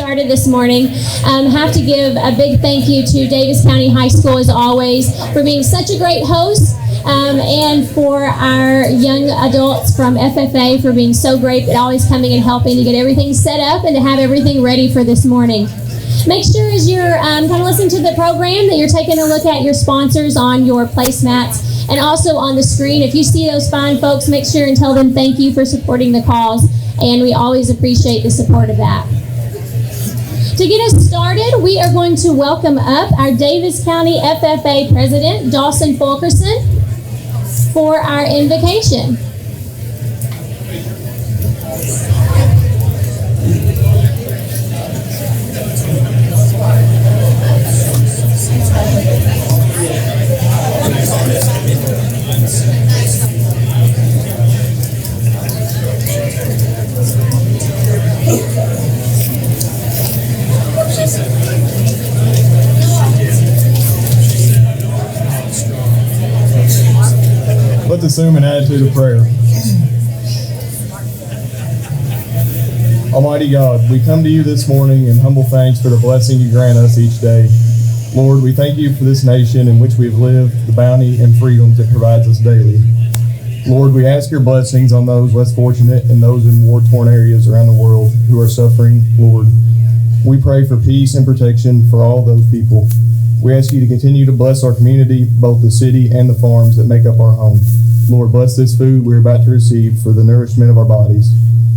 started this morning, have to give a big thank you to Daviess County High School, as always, for being such a great host, and for our young adults from FFA for being so great at always coming and helping to get everything set up and to have everything ready for this morning. Make sure as you're kind of listening to the program that you're taking a look at your sponsors on your placemats and also on the screen. If you see those fine folks, make sure and tell them thank you for supporting the cause, and we always appreciate the support of that. To get us started, we are going to welcome up our Daviess County FFA President, Dawson Fulkerson, for our invocation. Let's assume an attitude of prayer. Almighty God, we come to you this morning in humble thanks for the blessing you grant us each day. Lord, we thank you for this nation in which we've lived, the bounty and freedoms it provides us daily. Lord, we ask your blessings on those less fortunate and those in war-torn areas around the world who are suffering. Lord, we pray for peace and protection for all those people. We ask you to continue to bless our community, both the city and the farms that make up our home. Lord, bless this food we're about to receive for the nourishment of our bodies,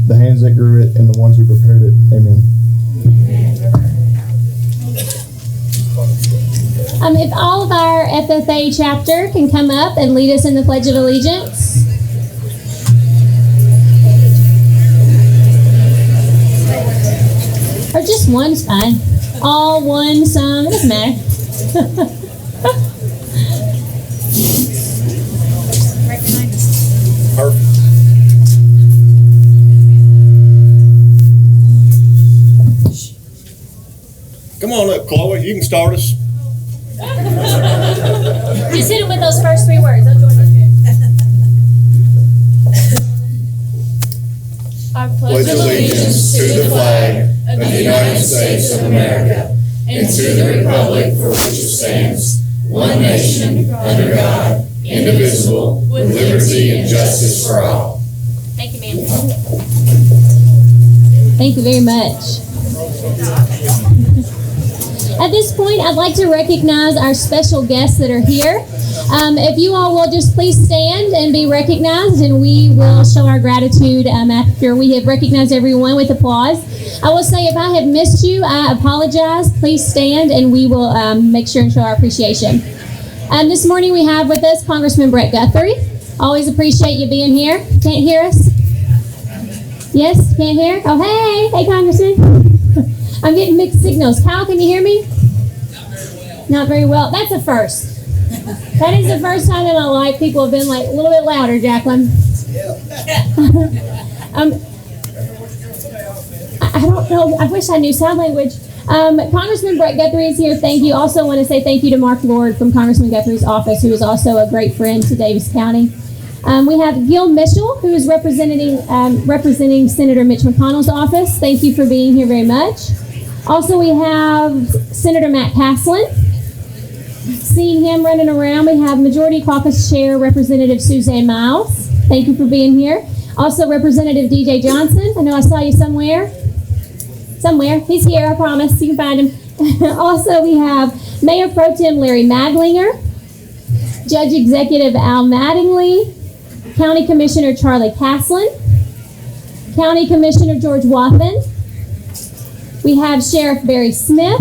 the hands that grew it, and the ones who prepared it. Amen. If all of our FFA chapter can come up and lead us in the Pledge of Allegiance. Or just one's fine. All, one, some, it doesn't matter. Perfect. Come on up, Chloe. You can start us. Just hit it with those first three words. I'll join you. I pledge allegiance to the flag of the United States of America and to the republic for which it stands, one nation, under God, indivisible, with liberty and justice for all. Thank you, ma'am. Thank you very much. At this point, I'd like to recognize our special guests that are here. If you all will just please stand and be recognized, and we will show our gratitude after we have recognized everyone with applause. I will say, if I have missed you, I apologize. Please stand, and we will make sure and show our appreciation. This morning we have with us Congressman Guthrie. Always appreciate you being here. Can't hear us? Yes? Can't hear? Oh, hey! Hey, Congressman. I'm getting mixed signals. Kyle, can you hear me? Not very well. That's a first. That is the first time in my life people have been like a little bit louder, Jacqueline. I don't know. I wish I knew sign language. Congressman Guthrie is here. Thank you. Also want to say thank you to Mark Lord from Congressman Guthrie's office, who is also a great friend to Daviess County. We have Gil Mitchell, who is representing Senator Mitch McConnell's office. Thank you for being here very much. Also, we have Senator Matt Caslin. Seeing him running around, we have Majority Caucus Chair Representative Suzanne Miles. Thank you for being here. Also, Representative DJ Johnson. I know I saw you somewhere. He's here, I promise. You can find him. Also, we have Mayor Pro Tem Larry Maglinger, Judge Executive Al Mattingly, County Commissioner Charlie Caslin, County Commissioner George Wathen. We have Sheriff Barry Smith.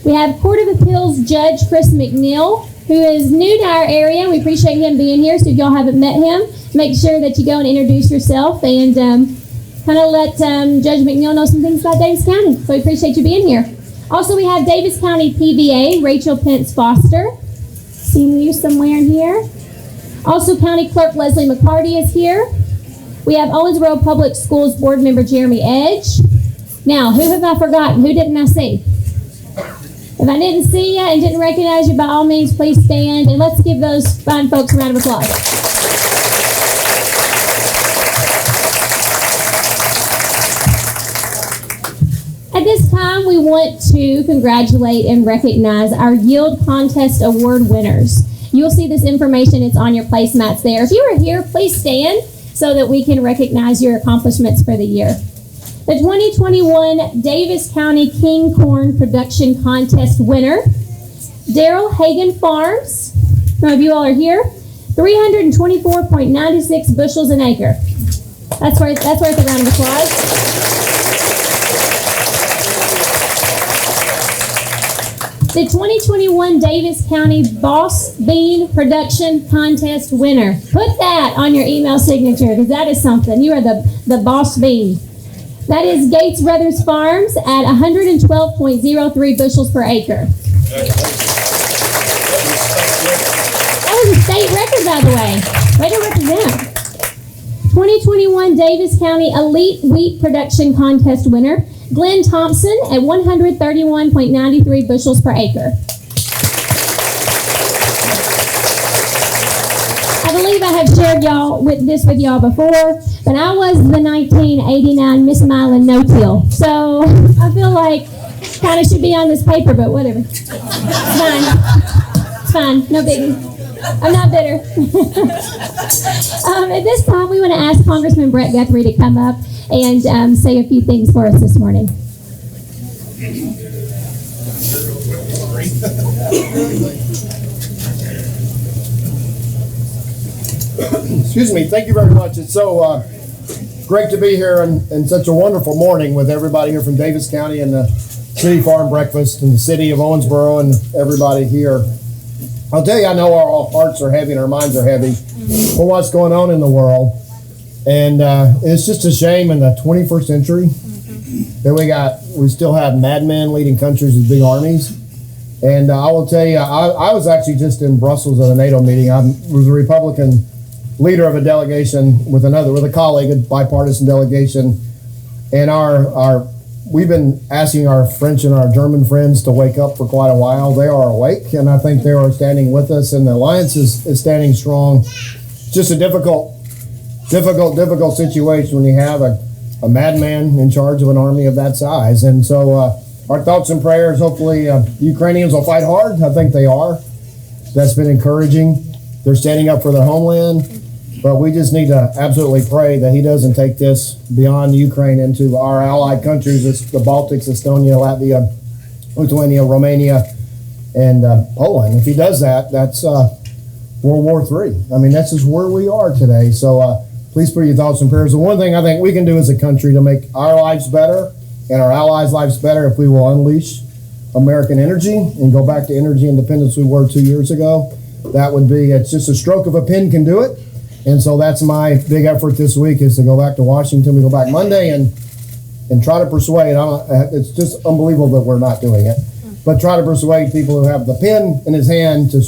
We have Court of Appeals Judge Chris McNeil, who is new to our area. We appreciate him being here. So if y'all haven't met him, make sure that you go and introduce yourself and kind of let Judge McNeil know some things about Daviess County. So we appreciate you being here. Also, we have Daviess County PVA, Rachel Pence Foster. Seeing you somewhere in here. Also, County Clerk Leslie McCarty is here. We have Owensboro Public Schools Board Member Jeremy Edge. Now, who have I forgotten? Who didn't I see? If I didn't see you and didn't recognize you, by all means, please stand. And let's give those fine folks a round of applause. At this time, we want to congratulate and recognize our Yield Contest Award winners. You'll see this information. It's on your placemats there. If you are here, please stand so that we can recognize your accomplishments for the year. The 2021 Daviess County King Corn Production Contest winner, Daryl Hagan Farms. Some of you all are here. 324.96 bushels an acre. That's worth a round of applause. The 2021 Daviess County Boss Bean Production Contest winner. Put that on your email signature because that is something. You are the Boss Bean. That is Gates Brothers Farms at 112.03 bushels per acre. That was a state record, by the way. Way to represent. 2021 Daviess County Elite Wheat Production Contest winner, Glenn Thompson at 131.93 bushels per acre. I believe I have shared this with y'all before, but I was the 1989 Miss Milan no-till. So I feel like kind of should be on this paper, but whatever. It's fine. It's fine. No biggie. I'm not bitter. At this time, we want to ask Congressman Brett Guthrie to come up and say a few things for us this morning. Excuse me. Thank you very much. It's so great to be here and such a wonderful morning with everybody here from Daviess County and the City Farm Breakfast and the city of Owensboro and everybody here. I'll tell you, I know our hearts are heavy and our minds are heavy for what's going on in the world. And it's just a shame in the 21st century that we still have madmen leading countries with big armies. And I will tell you, I was actually just in Brussels at a NATO meeting. I was a Republican leader of a delegation with a colleague, a bipartisan delegation. And we've been asking our French and our German friends to wake up for quite a while. They are awake, and I think they are standing with us, and the alliance is standing strong. Just a difficult situation when you have a madman in charge of an army of that size. And so our thoughts and prayers, hopefully Ukrainians will fight hard. I think they are. That's been encouraging. They're standing up for their homeland. But we just need to absolutely pray that he doesn't take this beyond Ukraine into our allied countries, the Baltics, Estonia, Latvia, Lithuania, Romania, and Poland. If he does that, that's World War III. I mean, that's just where we are today. So please put your thoughts and prayers. The one thing I think we can do as a country to make our lives better and our allies' lives better if we will unleash American energy and go back to energy independence we were 2 years ago. That would be, it's just a stroke of a pen can do it. And so that's my big effort this week is to go back to Washington. We go back Monday and try to persuade. It's just unbelievable that we're not doing it. But try to persuade people who have the pen in his hand to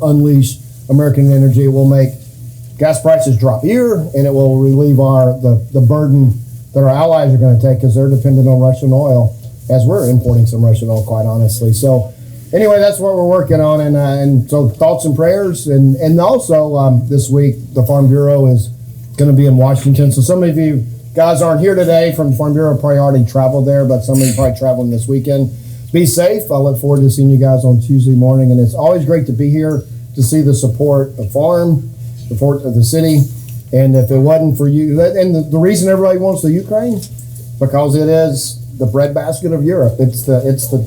unleash American energy. It will make gas prices drop here, and it will relieve the burden that our allies are going to take because they're dependent on Russian oil, as we're importing some Russian oil, quite honestly. So anyway, that's what we're working on, and so thoughts and prayers, and also this week the Farm Bureau is going to be in Washington. So some of you guys aren't here today from Farm Bureau, probably already traveled there, but some of you probably traveling this weekend. Be safe. I look forward to seeing you guys on Tuesday morning, and it's always great to be here to see the support of farm, the support of the city, and if it wasn't for you, and the reason everybody wants the Ukraine, because it is the breadbasket of Europe. It's the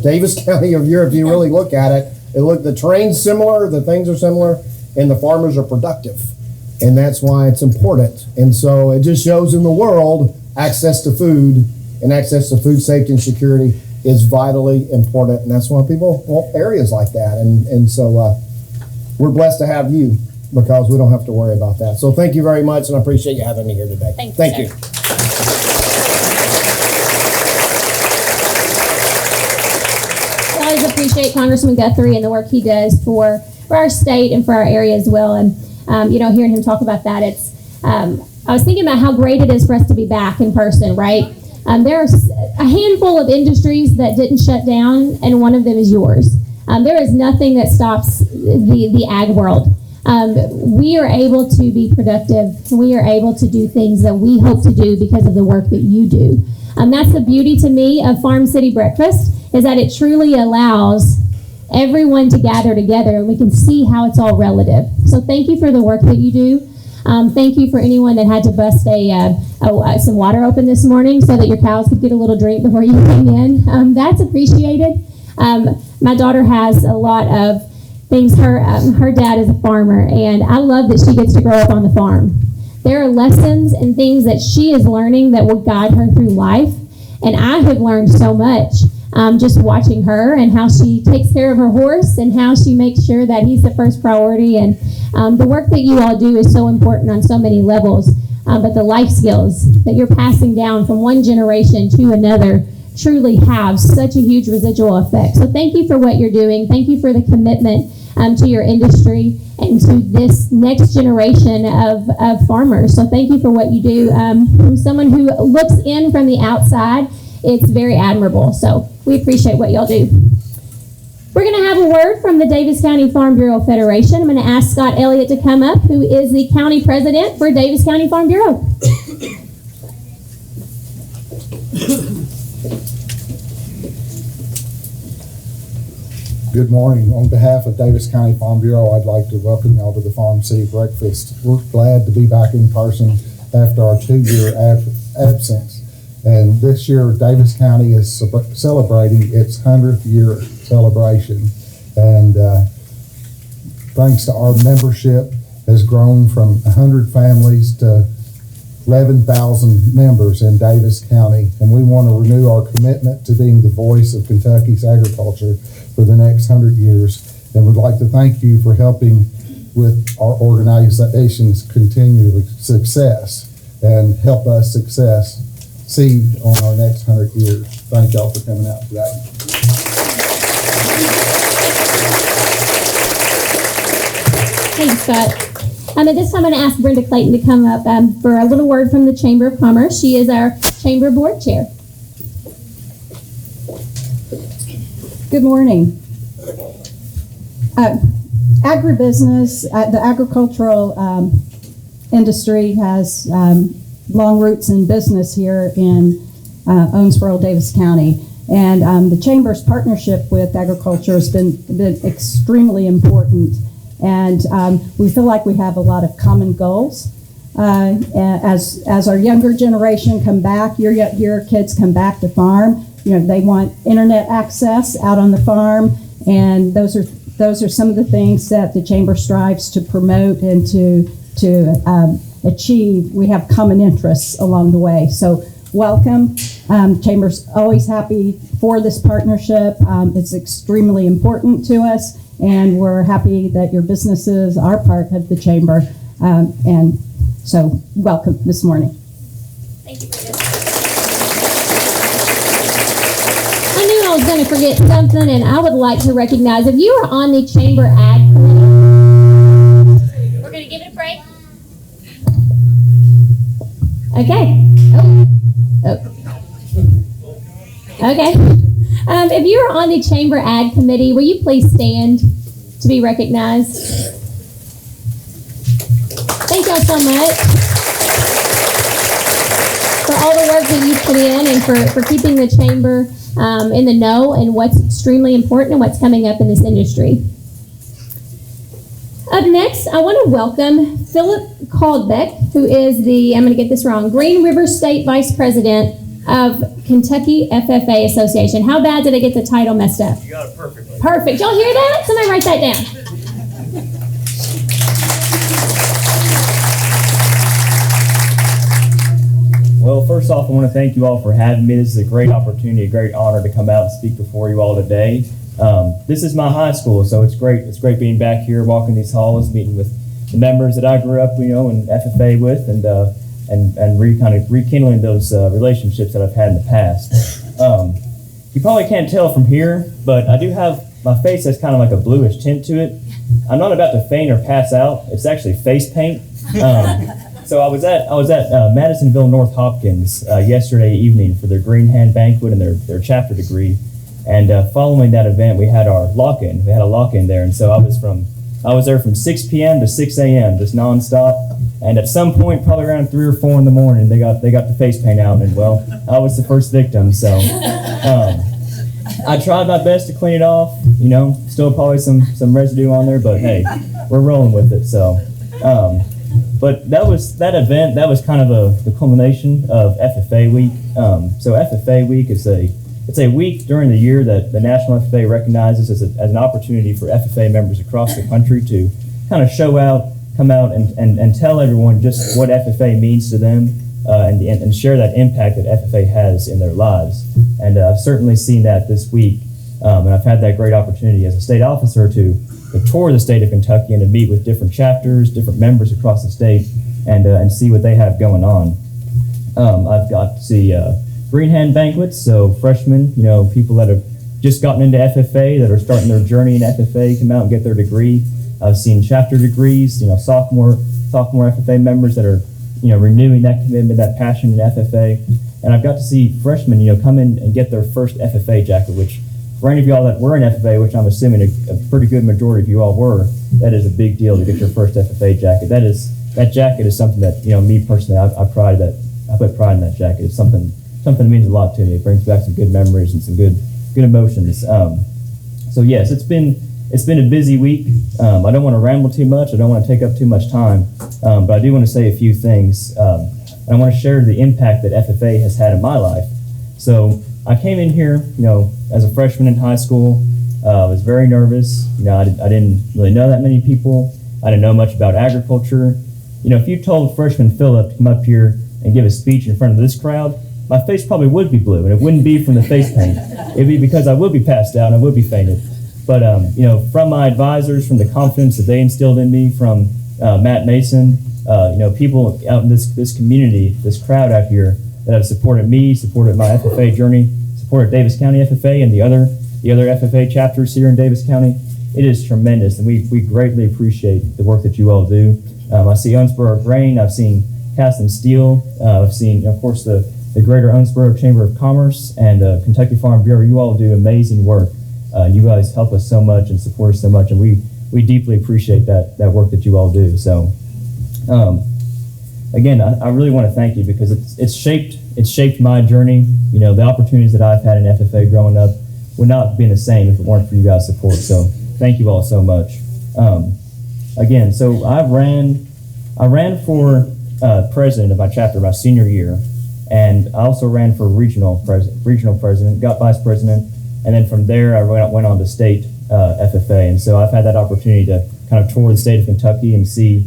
Daviess County of Europe. If you really look at it, the terrain's similar, the things are similar, and the farmers are productive, and that's why it's important. And so it just shows in the world access to food and access to food safety and security is vitally important, and that's why people want areas like that. And so we're blessed to have you because we don't have to worry about that. So thank you very much, and I appreciate you having me here today. Thank you. I always appreciate Congressman Guthrie and the work he does for our state and for our area as well. And hearing him talk about that, I was thinking about how great it is for us to be back in person, right? There's a handful of industries that didn't shut down, and one of them is yours. There is nothing that stops the ag world. We are able to be productive. We are able to do things that we hope to do because of the work that you do. That's the beauty to me of Farm City Breakfast, is that it truly allows everyone to gather together, and we can see how it's all relative. So thank you for the work that you do. Thank you for anyone that had to bust some water open this morning so that your cows could get a little drink before you came in. That's appreciated. My daughter has a lot of things. Her dad is a farmer, and I love that she gets to grow up on the farm. There are lessons and things that she is learning that will guide her through life, and I have learned so much just watching her and how she takes care of her horse and how she makes sure that he's the first priority. And the work that you all do is so important on so many levels, but the life skills that you're passing down from one generation to another truly have such a huge residual effect. So thank you for what you're doing. Thank you for the commitment to your industry and to this next generation of farmers. So thank you for what you do. From someone who looks in from the outside, it's very admirable. So we appreciate what y'all do. We're going to have a word from the Daviess County Farm Bureau Federation. I'm going to ask Scott Elliott to come up, who is the county president for Daviess County Farm Bureau. Good morning. On behalf of Daviess County Farm Bureau, I'd like to welcome y'all to the Farm City Breakfast. We're glad to be back in person after our 2-year absence. And this year, Daviess County is celebrating its 100th year celebration. And thanks to our membership, has grown from 100 families to 11,000 members in Daviess County. And we want to renew our commitment to being the voice of Kentucky's agriculture for the next 100 years. And would like to thank you for helping with our organization's continued success and help us succeed on our next 100 years. Thank y'all for coming out today. Thanks, Scott. At this time, I'm going to ask Brenda Clayton to come up for a little word from the Chamber of Commerce. She is our Chamber Board Chair. Good morning. Agribusiness, the agricultural industry has long roots in business here in Owensboro, Daviess County. And the Chamber's partnership with agriculture has been extremely important. And we feel like we have a lot of common goals. As our younger generation come back, your kids come back to farm, they want internet access out on the farm, and those are some of the things that the Chamber strives to promote and to achieve. We have common interests along the way. So welcome. Chamber's always happy for this partnership. It's extremely important to us, and we're happy that your businesses are part of the Chamber. And so welcome this morning. Thank you, Brenda. I knew I was going to forget something, and I would like to recognize, if you are on the Chamber Ag Committee, we're going to give it a break. Okay. Okay. If you are on the Chamber Ag Committee, will you please stand to be recognized? Thank y'all so much for all the work that you put in and for keeping the Chamber in the know and what's extremely important and what's coming up in this industry. Up next, I want to welcome Philip Kaldbeck, who is the, I'm going to get this wrong, Green River State Vice President of Kentucky FFA Association. How bad did I get the title messed up? You got it perfectly. Perfect. Y'all hear that? Somebody write that down. Well, first off, I want to thank you all for having me. This is a great opportunity, a great honor to come out and speak before you all today. This is my high school, so it's great. It's great being back here, walking these halls, meeting with the members that I grew up, in FFA with, and kind of rekindling those relationships that I've had in the past. You probably can't tell from here, but I do have, my face has kind of like a bluish tint to it. I'm not about to faint or pass out. It's actually face paint. So I was at Madisonville North Hopkins yesterday evening for their Green Hand Banquet and their chapter degree. And following that event, we had our lock-in. We had a lock-in there, and so I was there from 6 p.m. to 6 a.m. just nonstop. And at some point, probably around 3 or 4 in the morning, they got the face paint out, and well, I was the first victim. So I tried my best to clean it off. Still probably some residue on there, but hey, we're rolling with it. So, but that event was kind of the culmination of FFA week. So FFA week is it's a week during the year that the National FFA recognizes as an opportunity for FFA members across the country to kind of come out and tell everyone just what FFA means to them, and share that impact that FFA has in their lives. And I've certainly seen that this week, and I've had that great opportunity as a state officer to tour the state of Kentucky and to meet with different chapters, different members across the state, and see what they have going on. I've got to see green hand banquets, so freshmen, people that have just gotten into FFA, that are starting their journey in FFA, come out and get their degree. I've seen chapter degrees, sophomore FFA members that are, renewing that commitment, that passion in FFA. And I've got to see freshmen, come in and get their first FFA jacket, which for any of y'all that were in FFA, which I'm assuming a pretty good majority of you all were, that is a big deal to get your first FFA jacket. That jacket is something that, me personally, I put pride in that jacket. It's something that means a lot to me. It brings back some good memories and some good emotions. So yes, it's been a busy week. I don't want to ramble too much. I don't want to take up too much time, but I do want to say a few things. And I want to share the impact that FFA has had in my life. So I came in here, as a freshman in high school. I was very nervous. I didn't really know that many people. I didn't know much about agriculture. If you told freshman Philip to come up here and give a speech in front of this crowd, my face probably would be blue, and it wouldn't be from the face paint. It'd be because I would be passed out and I would be fainted. But, from my advisors, from the confidence that they instilled in me, from Matt Mason, people out in this community, this crowd out here that have supported me, supported my FFA journey, supported Daviess County FFA and the other FFA chapters here in Daviess County. It is tremendous, and we greatly appreciate the work that you all do. I see Owensboro Grain, I've seen Cast and Steel, I've seen, of course, the Greater Owensboro Chamber of Commerce and Kentucky Farm Bureau. You all do amazing work. You guys help us so much and support us so much, and we deeply appreciate that work that you all do. So, again, I really want to thank you because it's shaped my journey. The opportunities that I've had in FFA growing up would not have been the same if it weren't for you guys' support. So, thank you all so much. Again, so I ran for president of my chapter my senior year, and I also ran for regional president, got vice president. And then from there, I went on to state FFA. And so I've had that opportunity to kind of tour the state of Kentucky and see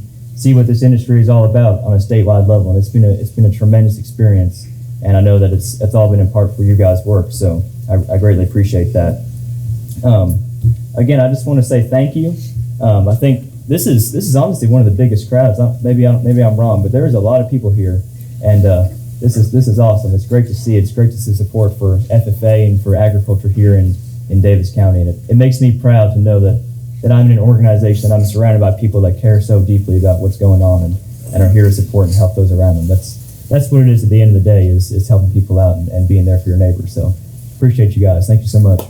what this industry is all about on a statewide level. And it's been a tremendous experience. And I know that it's all been in part for you guys' work. So I greatly appreciate that. Again, I just want to say thank you. I think this is honestly one of the biggest crowds. Maybe I'm wrong, but there is a lot of people here. And this is awesome. It's great to see. It's great to see support for FFA and for agriculture here in Daviess County. And it makes me proud to know that I'm in an organization that I'm surrounded by people that care so deeply about what's going on and are here to support and help those around them. That's what it is at the end of the day is helping people out and being there for your neighbors. So appreciate you guys. Thank you so much.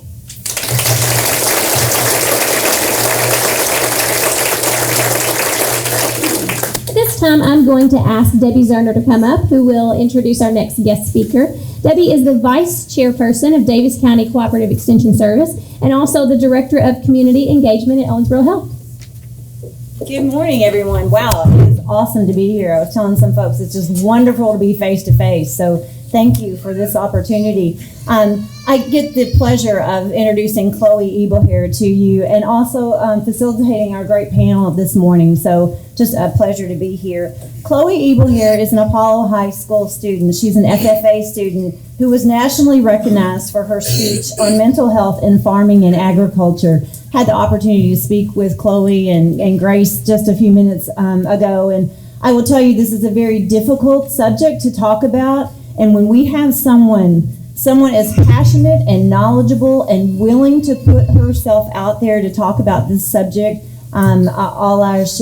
This time I'm going to ask Debbie Zerner to come up, who will introduce our next guest speaker. Debbie is the Vice Chairperson of Daviess County Cooperative Extension Service and also the Director of Community Engagement at Owensboro Health. Good morning, everyone. Wow, it is awesome to be here. I was telling some folks it's just wonderful to be face to face. So thank you for this opportunity. I get the pleasure of introducing Chloe Ebelhair to you and also facilitating our great panel this morning. So just a pleasure to be here. Chloe Ebelhair is an Apollo High School student. She's an FFA student who was nationally recognized for her speech on mental health in farming and agriculture. Had the opportunity to speak with Chloe and Grace just a few minutes ago, and I will tell you this is a very difficult subject to talk about, and when we have someone as passionate and knowledgeable and willing to put herself out there to talk about this subject, all eyes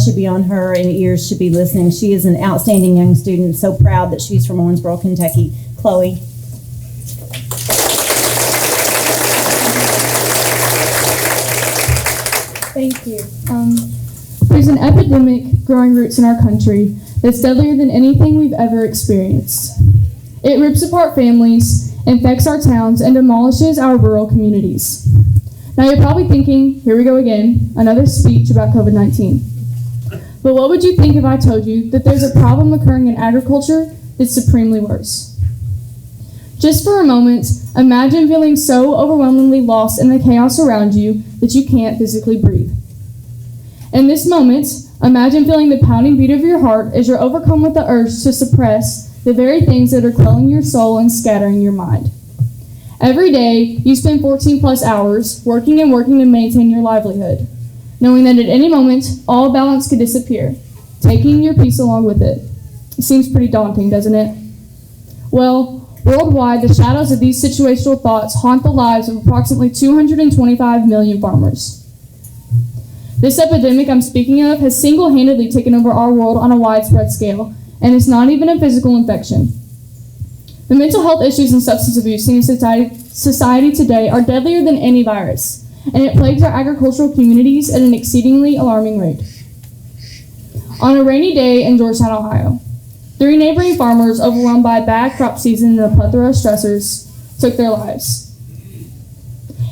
should be on her and ears should be listening. She is an outstanding young student, so proud that she's from Owensboro, Kentucky. Chloe. Thank you. There's an epidemic growing roots in our country that's deadlier than anything we've ever experienced. It rips apart families, infects our towns, and demolishes our rural communities. Now you're probably thinking, here we go again, another speech about COVID-19. But what would you think if I told you that there's a problem occurring in agriculture that's supremely worse? Just for a moment, imagine feeling so overwhelmingly lost in the chaos around you that you can't physically breathe. In this moment, imagine feeling the pounding beat of your heart as you're overcome with the urge to suppress the very things that are quelling your soul and scattering your mind. Every day, you spend 14 plus hours working to maintain your livelihood, knowing that at any moment, all balance could disappear, taking your peace along with it. It seems pretty daunting, doesn't it? Well, worldwide, the shadows of these situational thoughts haunt the lives of approximately 225 million farmers. This epidemic I'm speaking of has single-handedly taken over our world on a widespread scale, and it's not even a physical infection. The mental health issues and substance abuse seen in society today are deadlier than any virus, and it plagues our agricultural communities at an exceedingly alarming rate. On a rainy day in Georgetown, Ohio, 3 neighboring farmers, overwhelmed by a bad crop season and a plethora of stressors, took their lives.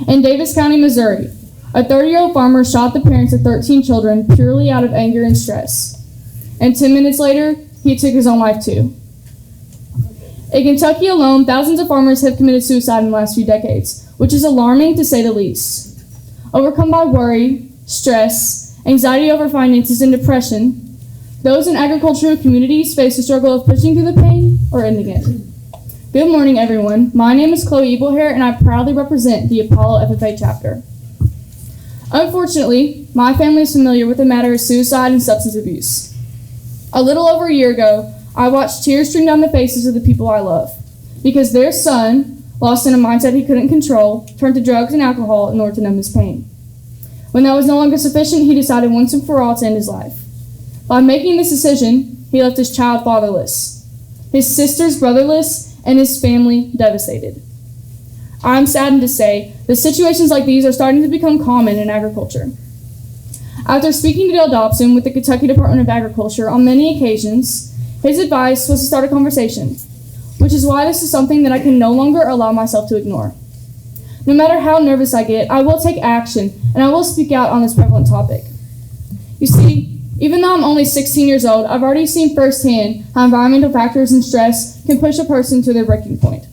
In Daviess County, Missouri, a 30-year-old farmer shot the parents of 13 children purely out of anger and stress. And 10 minutes later, he took his own life too. In Kentucky alone, thousands of farmers have committed suicide in the last few decades, which is alarming to say the least. Overcome by worry, stress, anxiety over finances, and depression, those in agricultural communities face the struggle of pushing through the pain or ending it. Good morning, everyone. My name is Ebelhair, and I proudly represent the Apollo FFA chapter. Unfortunately, my family is familiar with the matter of suicide and substance abuse. A little over a year ago, I watched tears stream down the faces of the people I love because their son, lost in a mindset he couldn't control, turned to drugs and alcohol in order to numb his pain. When that was no longer sufficient, he decided once and for all to end his life. By making this decision, he left his child fatherless, his sisters brotherless, and his family devastated. I'm saddened to say that situations like these are starting to become common in agriculture. After speaking to Dale Dobson with the Kentucky Department of Agriculture on many occasions, his advice was to start a conversation, which is why this is something that I can no longer allow myself to ignore. No matter how nervous I get, I will take action, and I will speak out on this prevalent topic. You see, even though I'm only 16 years old, I've already seen firsthand how environmental factors and stress can push a person to their breaking point.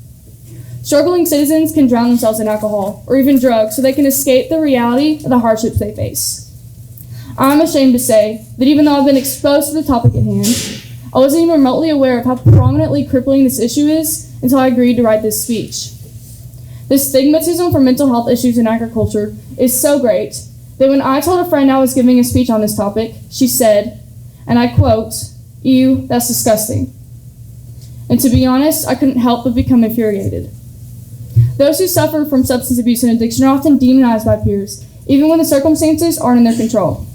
Struggling citizens can drown themselves in alcohol or even drugs so they can escape the reality of the hardships they face. I'm ashamed to say that even though I've been exposed to the topic at hand, I wasn't even remotely aware of how prominently crippling this issue is until I agreed to write this speech. The stigmatism for mental health issues in agriculture is so great that when I told a friend I was giving a speech on this topic, she said, and I quote, "Ew, that's disgusting." And to be honest, I couldn't help but become infuriated. Those who suffer from substance abuse and addiction are often demonized by peers, even when the circumstances aren't in their control.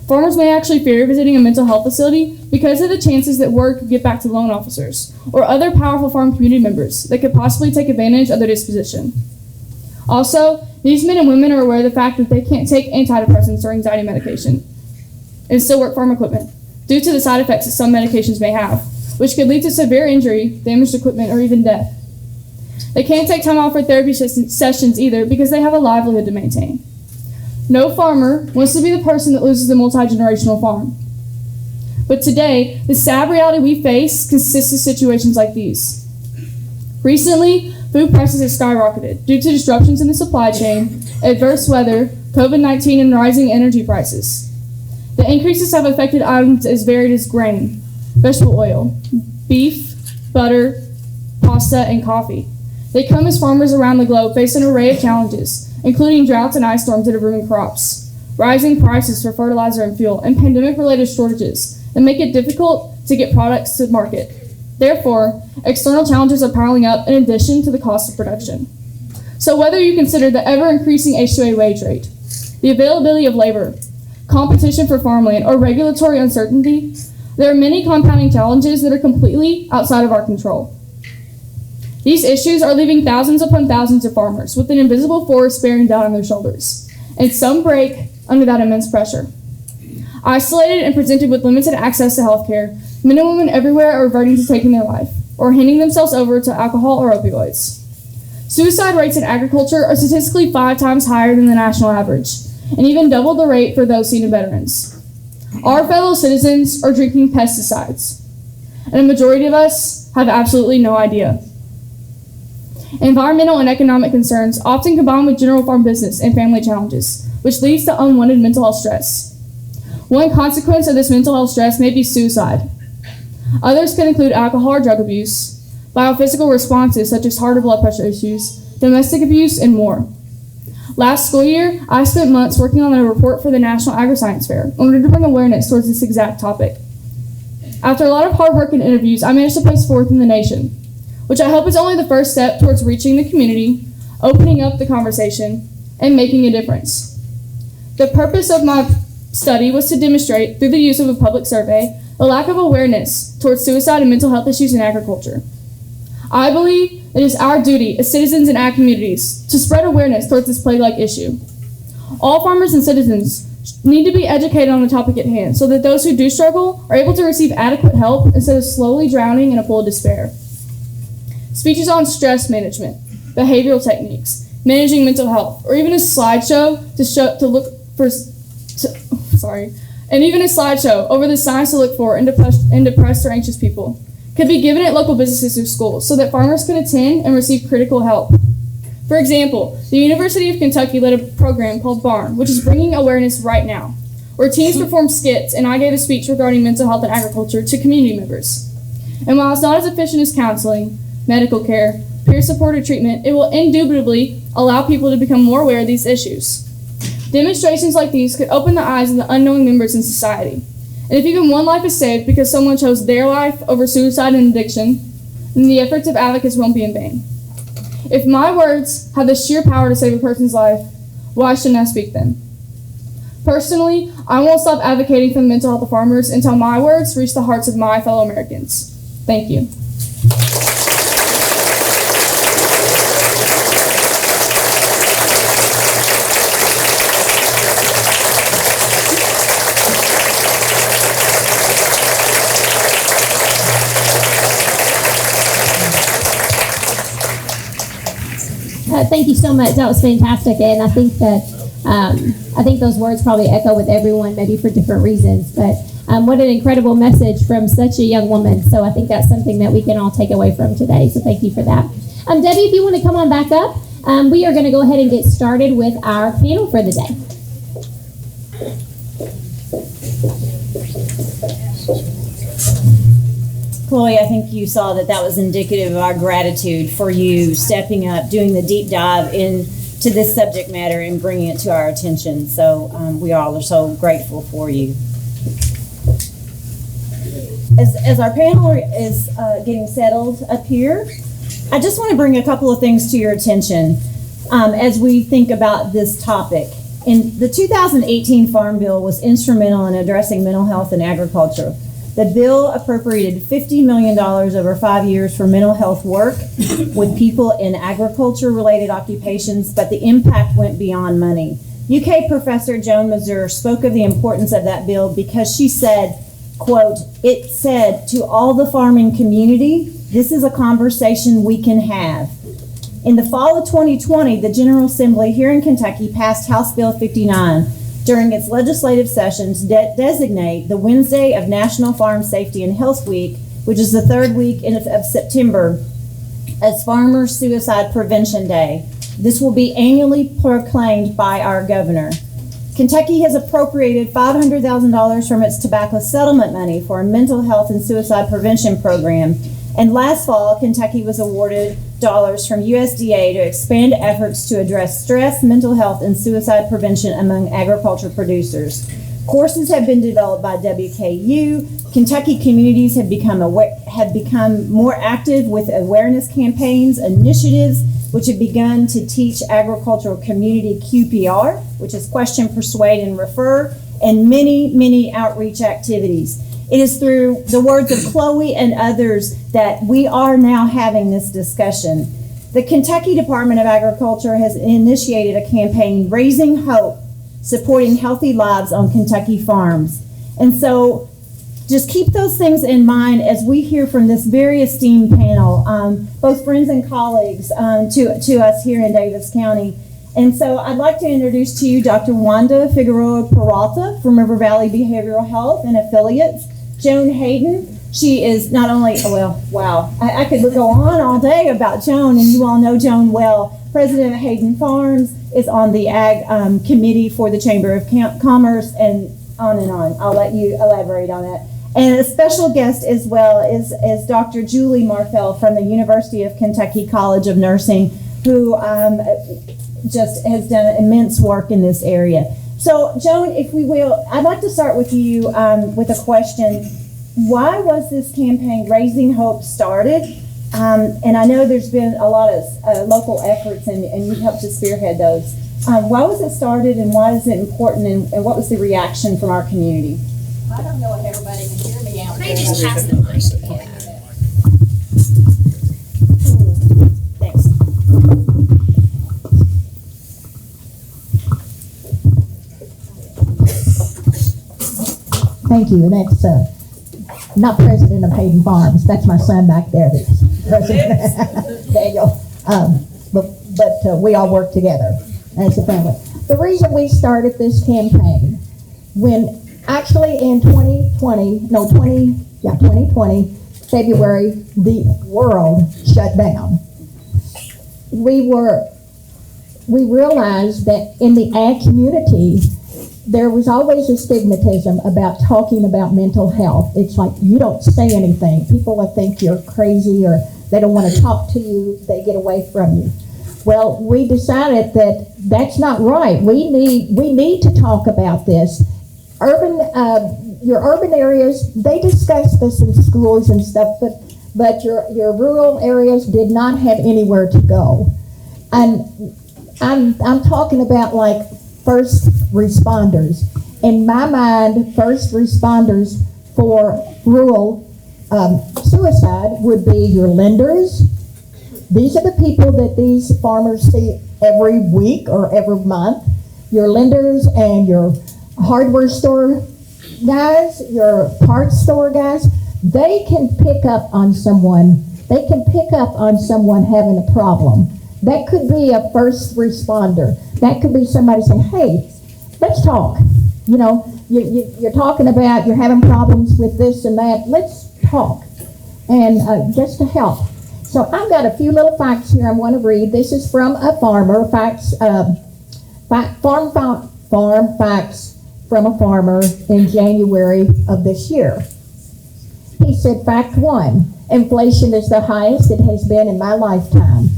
Farmers may actually fear visiting a mental health facility because of the chances that word could get back to loan officers or other powerful farm community members that could possibly take advantage of their disposition. Also, these men and women are aware of the fact that they can't take antidepressants or anxiety medication and still work farm equipment due to the side effects that some medications may have, which could lead to severe injury, damaged equipment, or even death. They can't take time off for therapy sessions either because they have a livelihood to maintain. No farmer wants to be the person that loses a multi-generational farm. But today, the sad reality we face consists of situations like these. Recently, food prices have skyrocketed due to disruptions in the supply chain, adverse weather, COVID-19, and rising energy prices. The increases have affected items as varied as grain, vegetable oil, beef, butter, pasta, and coffee. They come as farmers around the globe face an array of challenges, including droughts and ice storms that have ruined crops, rising prices for fertilizer and fuel, and pandemic-related shortages that make it difficult to get products to market. Therefore, external challenges are piling up in addition to the cost of production. So whether you consider the ever-increasing H-2A wage rate, the availability of labor, competition for farmland, or regulatory uncertainty, there are many compounding challenges that are completely outside of our control. These issues are leaving thousands upon thousands of farmers with an invisible forest bearing down on their shoulders, and some break under that immense pressure. Isolated and presented with limited access to health care, men and women everywhere are reverting to taking their life or handing themselves over to alcohol or opioids. Suicide rates in agriculture are statistically 5 times higher than the national average, and even double the rate for those seen in veterans. Our fellow citizens are drinking pesticides, and a majority of us have absolutely no idea. Environmental and economic concerns often combine with general farm business and family challenges, which leads to unwanted mental health stress. One consequence of this mental health stress may be suicide. Others can include alcohol or drug abuse, biophysical responses such as heart or blood pressure issues, domestic abuse, and more. Last school year, I spent months working on a report for the National Agri-Science Fair in order to bring awareness towards this exact topic. After a lot of hard work and interviews, I managed to place 4th in the nation, which I hope is only the first step towards reaching the community, opening up the conversation, and making a difference. The purpose of my study was to demonstrate, through the use of a public survey, the lack of awareness towards suicide and mental health issues in agriculture. I believe it is our duty as citizens in ag communities to spread awareness towards this plague-like issue. All farmers and citizens need to be educated on the topic at hand so that those who do struggle are able to receive adequate help instead of slowly drowning in a pool of despair. Speeches on stress management, behavioral techniques, managing mental health, or even a slideshow and even a slideshow over the signs to look for in depressed or anxious people could be given at local businesses or schools so that farmers could attend and receive critical help. For example, the University of Kentucky led a program called BARN, which is bringing awareness right now, where teens performed skits and I gave a speech regarding mental health and agriculture to community members. And while it's not as efficient as counseling, medical care, peer-supported treatment, it will indubitably allow people to become more aware of these issues. Demonstrations like these could open the eyes of the unknowing members in society. And if even one life is saved because someone chose their life over suicide and addiction, then the efforts of advocates won't be in vain. If my words have the sheer power to save a person's life, why shouldn't I speak them? Personally, I won't stop advocating for the mental health of farmers until my words reach the hearts of my fellow Americans. Thank you. Thank you so much. That was fantastic, and I think that those words probably echo with everyone, maybe for different reasons. But what an incredible message from such a young woman. So I think that's something that we can all take away from today. So thank you for that. Debbie, if you want to come on back up, we are going to go ahead and get started with our panel for the day. Chloe, I think you saw that was indicative of our gratitude for you stepping up, doing the deep dive into this subject matter and bringing it to our attention. So we all are so grateful for you. As our panel is getting settled up here, I just want to bring a couple of things to your attention as we think about this topic. In the 2018 Farm Bill was instrumental in addressing mental health in agriculture. The bill appropriated $50 million over 5 years for mental health work with people in agriculture-related occupations, but the impact went beyond money. UK professor Joan Mazur spoke of the importance of that bill because she said, quote, "It said to all the farming community, this is a conversation we can have." In the fall of 2020, the General Assembly here in Kentucky passed House Bill 59 during its legislative sessions designate the Wednesday of National Farm Safety and Health Week, which is the third week of September, as Farmer Suicide Prevention Day. This will be annually proclaimed by our governor. Kentucky has appropriated $500,000 from its tobacco settlement money for a mental health and suicide prevention program. And last fall, Kentucky was awarded dollars from USDA to expand efforts to address stress, mental health, and suicide prevention among agriculture producers. Courses have been developed by WKU. Kentucky communities have become more active with awareness campaigns, initiatives, which have begun to teach agricultural community QPR, which is question, persuade, and refer, and many, many outreach activities. It is through the words of Chloe and others that we are now having this discussion. The Kentucky Department of Agriculture has initiated a campaign, Raising Hope, supporting healthy lives on Kentucky farms. And so just keep those things in mind as we hear from this very esteemed panel, both friends and colleagues to us here in Daviess County. And so I'd like to introduce to you Dr. Wanda Figueroa Peralta from River Valley Behavioral Health and Affiliates. Joan Hayden, she is not only, I could go on all day about Joan, and you all know Joan well. President of Hayden Farms, is on the Ag Committee for the Chamber of Commerce, and on and on. I'll let you elaborate on that. And a special guest as well is Dr. Julie Marfell from the University of Kentucky College of Nursing, who just has done immense work in this area. So, Joan, if we will, I'd like to start with you with a question. Why was this campaign, Raising Hope, started? And I know there's been a lot of local efforts, and you've helped to spearhead those. Why was it started, and why is it important, and what was the reaction from our community? I don't know if everybody can hear me out there. Maybe just pass the mic. Thanks. Thank you. And that's not president of Hayden Farms. That's my son back there. That's president Daniel. But we all work together as a family. The reason we started this campaign, when actually in 2020, February, the world shut down. We realized that in the ag community, there was always a stigmatism about talking about mental health. It's like, you don't say anything. People will think you're crazy, or they don't want to talk to you. They get away from you. Well, we decided that that's not right. We need to talk about this. Your urban areas, they discuss this in schools and stuff, but your rural areas did not have anywhere to go. And I'm talking about like first responders. In my mind, first responders for rural suicide would be your lenders. These are the people that these farmers see every week or every month. Your lenders and your hardware store guys, your parts store guys, they can pick up on someone. They can pick up on someone having a problem. That could be a first responder. That could be somebody saying, hey, let's talk. You know, you're talking about you're having problems with this and that. Let's talk. And just to help. So I've got a few little facts here I want to read. This is from a farmer, farm facts from a farmer in January of this year. He said, fact 1, inflation is the highest it has been in my lifetime.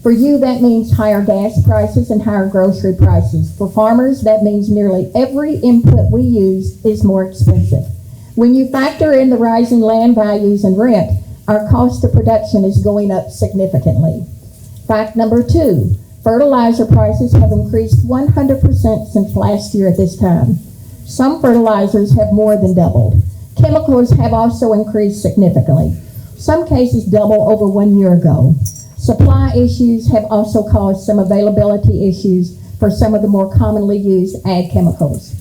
For you, that means higher gas prices and higher grocery prices. For farmers, that means nearly every input we use is more expensive. When you factor in the rising land values and rent, our cost of production is going up significantly. Fact number 2, fertilizer prices have increased 100% since last year at this time. Some fertilizers have more than doubled. Chemicals have also increased significantly. Some cases double over 1 year ago. Supply issues have also caused some availability issues for some of the more commonly used ag chemicals.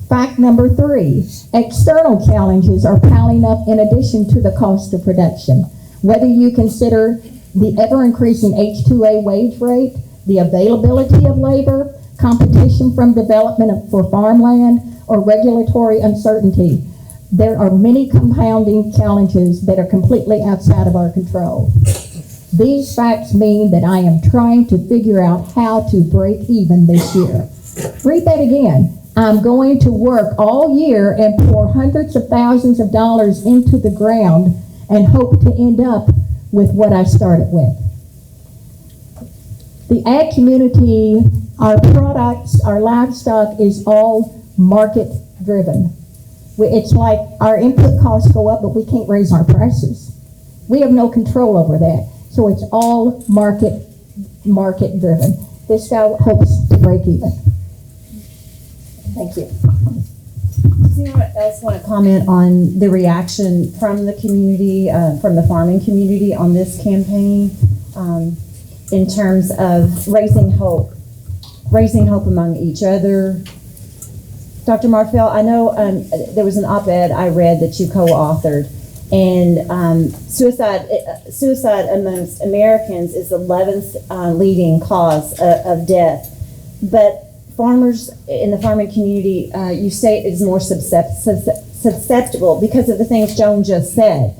Fact number 3, external challenges are piling up in addition to the cost of production. Whether you consider the ever-increasing H-2A wage rate, the availability of labor, competition from development for farmland, or regulatory uncertainty, there are many compounding challenges that are completely outside of our control. These facts mean that I am trying to figure out how to break even this year. Read that again. I'm going to work all year and pour hundreds of thousands of dollars into the ground and hope to end up with what I started with. The ag community, our products, our livestock is all market driven. It's like our input costs go up, but we can't raise our prices. We have no control over that. So it's all market driven. This guy hopes to break even. Thank you. Does anyone else want to comment on the reaction from the community, from the farming community on this campaign in terms of raising hope among each other? Dr. Marfell, I know there was an op-ed I read that you co-authored, and suicide amongst Americans is the 11th leading cause of death. But farmers in the farming community, you say, is more susceptible because of the things Joan just said.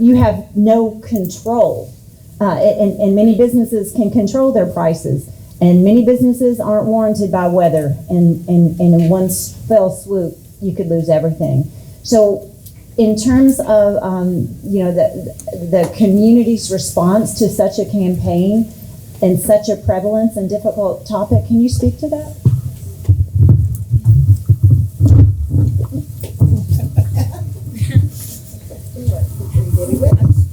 You have no control, and many businesses can control their prices. And many businesses aren't warranted by weather, and in one fell swoop, you could lose everything. So, in terms of the community's response to such a campaign and such a prevalence and difficult topic, can you speak to that?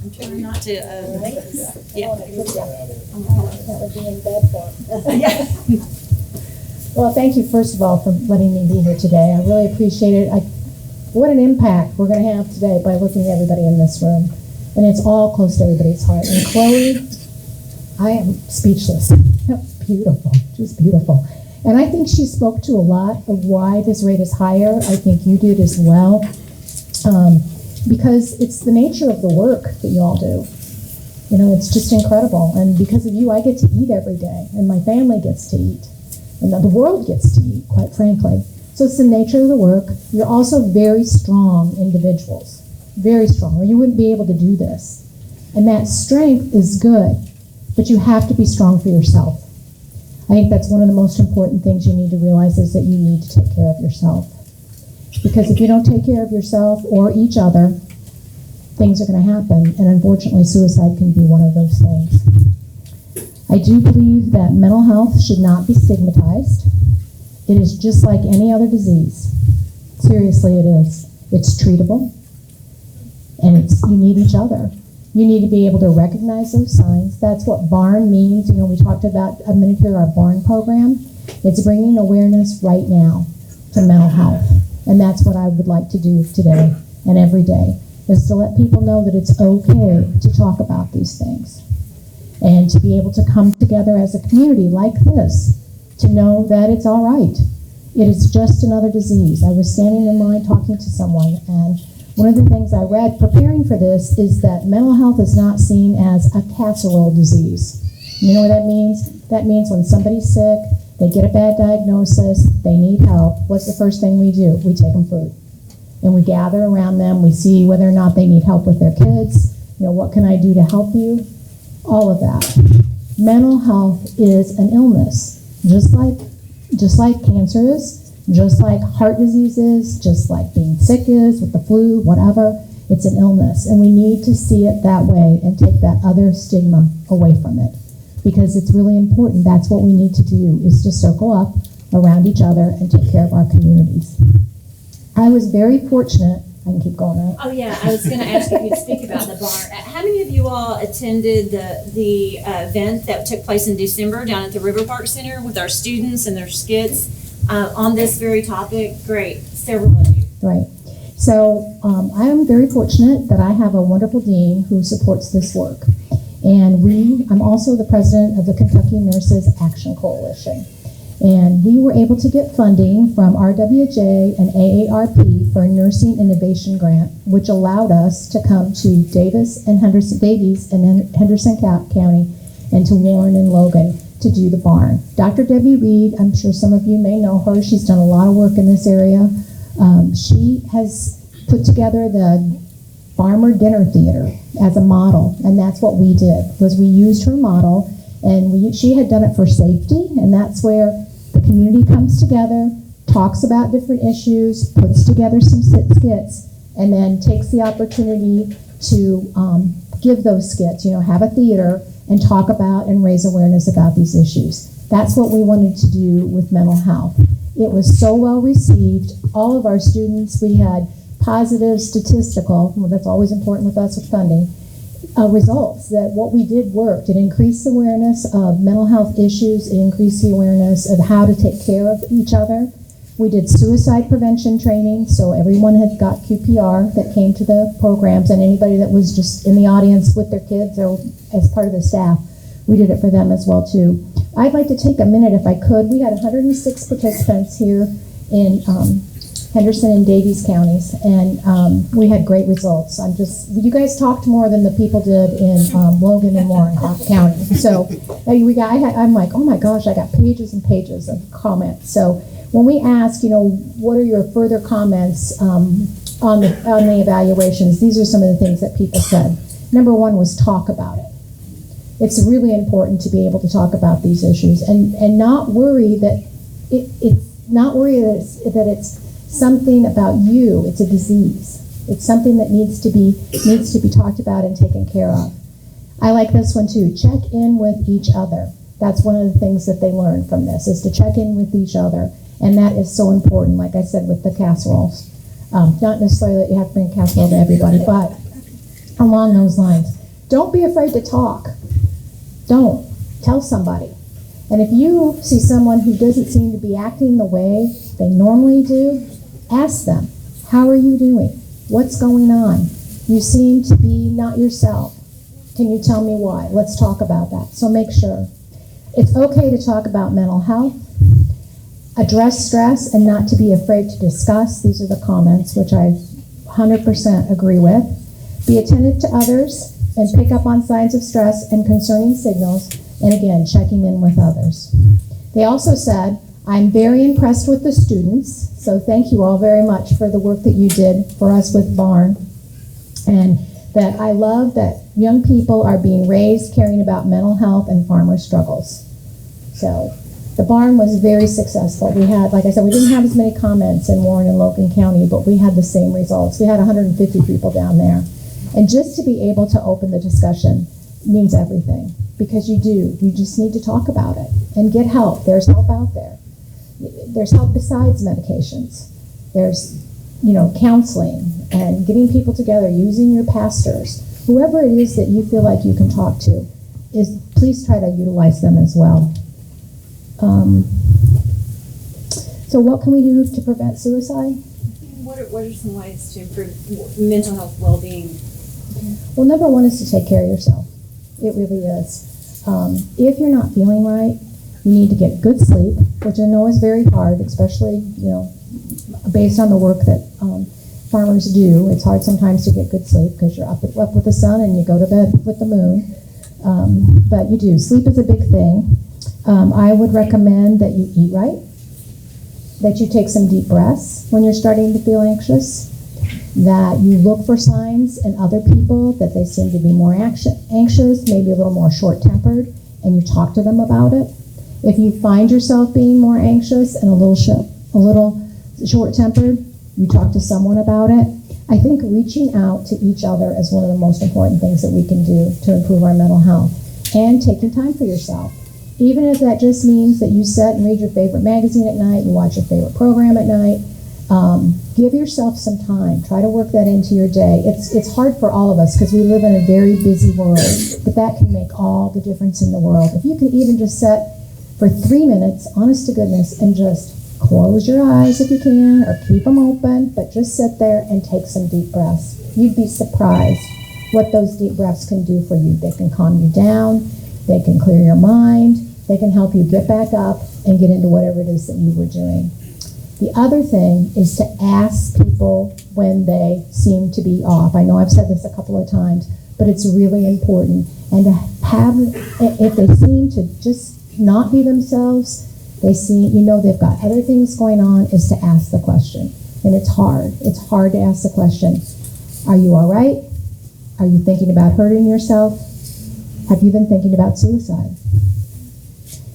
I'm trying not to make this. Yeah. Well, thank you, first of all, for letting me be here today. I really appreciate it. What an impact we're going to have today by looking at everybody in this room. And it's all close to everybody's heart. And Chloe, I am speechless. Beautiful, just beautiful. And I think she spoke to a lot of why this rate is higher. I think you did as well. Because it's the nature of the work that you all do. You know, it's just incredible. And because of you, I get to eat every day, and my family gets to eat, and the world gets to eat, quite frankly. So it's the nature of the work. You're also very strong individuals, very strong, or you wouldn't be able to do this. And that strength is good, but you have to be strong for yourself. I think that's one of the most important things you need to realize, is that you need to take care of yourself. Because if you don't take care of yourself or each other, things are going to happen. And unfortunately, suicide can be one of those things. I do believe that mental health should not be stigmatized. It is just like any other disease. Seriously, it is. It's treatable. And you need each other. You need to be able to recognize those signs. That's what BARN means. You know, we talked about a minute here, our BARN program. It's bringing awareness right now to mental health. And that's what I would like to do today and every day, is to let people know that it's okay to talk about these things. And to be able to come together as a community like this, to know that it's all right. It is just another disease. I was standing in line talking to someone, and one of the things I read preparing for this is that mental health is not seen as a casserole disease. You know what that means? That means when somebody's sick, they get a bad diagnosis, they need help, what's the first thing we do? We take them food. And we gather around them, we see whether or not they need help with their kids, you know, what can I do to help you? All of that. Mental health is an illness, just like cancer is, just like heart disease is, just like being sick is, with the flu, whatever. It's an illness, and we need to see it that way and take that other stigma away from it, because it's really important. That's what we need to do, is to circle up around each other and take care of our communities. I was very fortunate. I can keep going, right? Oh yeah, I was going to ask if you'd speak about the barn. How many of you all attended the event that took place in December down at the River Park Center with our students and their skits on this very topic? Great, several of you. Right. So I am very fortunate that I have a wonderful dean who supports this work. And I'm also the president of the Kentucky Nurses Action Coalition. And we were able to get funding from RWJ and AARP for a nursing innovation grant, which allowed us to come to Daviess and Henderson County and to Warren and Logan to do the barn. Dr. Debbie Reed, I'm sure some of you may know her. She's done a lot of work in this area. She has put together the Farmer Dinner Theater as a model, and that's what we did, was we used her model, and she had done it for safety, and that's where the community comes together, talks about different issues, puts together some skits, and then takes the opportunity to give those skits, have a theater and talk about and raise awareness about these issues. That's what we wanted to do with mental health. It was so well received. All of our students, we had positive statistical, well, that's always important with us with funding, results that what we did worked. It increased awareness of mental health issues. It increased the awareness of how to take care of each other. We did suicide prevention training, so everyone had got QPR that came to the programs, and anybody that was just in the audience with their kids or as part of the staff, we did it for them as well too. I'd like to take a minute, if I could. We had 106 participants here in Henderson and Daviess counties, and we had great results. You guys talked more than the people did in Logan and Warren County. So I'm like, oh my gosh, I got pages and pages of comments. So when we asked, what are your further comments on the evaluations, these are some of the things that people said. Number one was talk about it. It's really important to be able to talk about these issues and not worry that it's something about you. It's a disease. It's something that needs to be talked about and taken care of. I like this one too. Check in with each other. That's one of the things that they learned from this, is to check in with each other. And that is so important, like I said, with the casseroles. Not necessarily that you have to bring a casserole to everybody, but along those lines. Don't be afraid to talk. Don't. Tell somebody. And if you see someone who doesn't seem to be acting the way they normally do, ask them, how are you doing? What's going on? You seem to be not yourself. Can you tell me why? Let's talk about that. So make sure. It's okay to talk about mental health, address stress, and not to be afraid to discuss. These are the comments, which I 100% agree with. Be attentive to others and pick up on signs of stress and concerning signals, and again, checking in with others. They also said, I'm very impressed with the students, so thank you all very much for the work that you did for us with Barn, and that I love that young people are being raised caring about mental health and farmer struggles. So the Barn was very successful. We had, like I said, we didn't have as many comments in Warren and Logan County, but we had the same results. We had 150 people down there. And just to be able to open the discussion means everything, because you just need to talk about it and get help. There's help out there. There's help besides medications. There's, counseling and getting people together, using your pastors, whoever it is that you feel like you can talk to, please try to utilize them as well. So what can we do to prevent suicide? What are some ways to improve mental health well-being? Well, number one is to take care of yourself. It really is. If you're not feeling right, you need to get good sleep, which I know is very hard, especially, based on the work that farmers do. It's hard sometimes to get good sleep because you're up with the sun and you go to bed with the moon. But you do. Sleep is a big thing. I would recommend that you eat right, that you take some deep breaths when you're starting to feel anxious, that you look for signs in other people that they seem to be more anxious, maybe a little more short-tempered, and you talk to them about it. If you find yourself being more anxious and a little short-tempered, you talk to someone about it. I think reaching out to each other is one of the most important things that we can do to improve our mental health, and taking time for yourself. Even if that just means that you sit and read your favorite magazine at night, you watch your favorite program at night, give yourself some time. Try to work that into your day. It's hard for all of us because we live in a very busy world, but that can make all the difference in the world. If you can even just sit for 3 minutes, honest to goodness, and just close your eyes if you can, or keep them open, but just sit there and take some deep breaths. You'd be surprised what those deep breaths can do for you. They can calm you down. They can clear your mind. They can help you get back up and get into whatever it is that you were doing. The other thing is to ask people when they seem to be off. I know I've said this a couple of times, but it's really important. And to have, if they seem to just not be themselves, they've got other things going on, is to ask the question. And it's hard. It's hard to ask the question. Are you all right? Are you thinking about hurting yourself? Have you been thinking about suicide?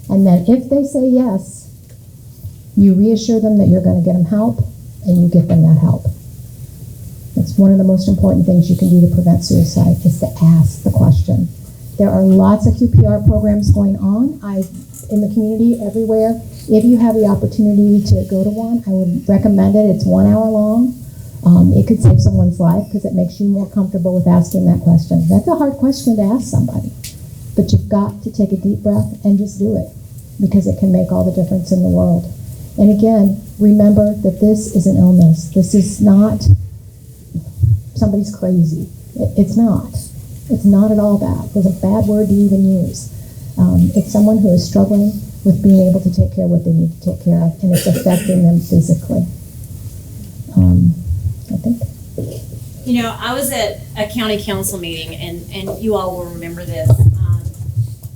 And then if they say yes, you reassure them that you're going to get them help, and you get them that help. It's one of the most important things you can do to prevent suicide, is to ask the question. There are lots of QPR programs going on in the community everywhere. If you have the opportunity to go to one, I would recommend it. It's 1 hour long. It could save someone's life because it makes you more comfortable with asking that question. That's a hard question to ask somebody, but you've got to take a deep breath and just do it, because it can make all the difference in the world. And again, remember that this is an illness. This is not somebody's crazy. It's not. It's not at all bad. It's a bad word to even use. It's someone who is struggling with being able to take care of what they need to take care of, and it's affecting them physically. You know, I was at a county council meeting, and you all will remember this,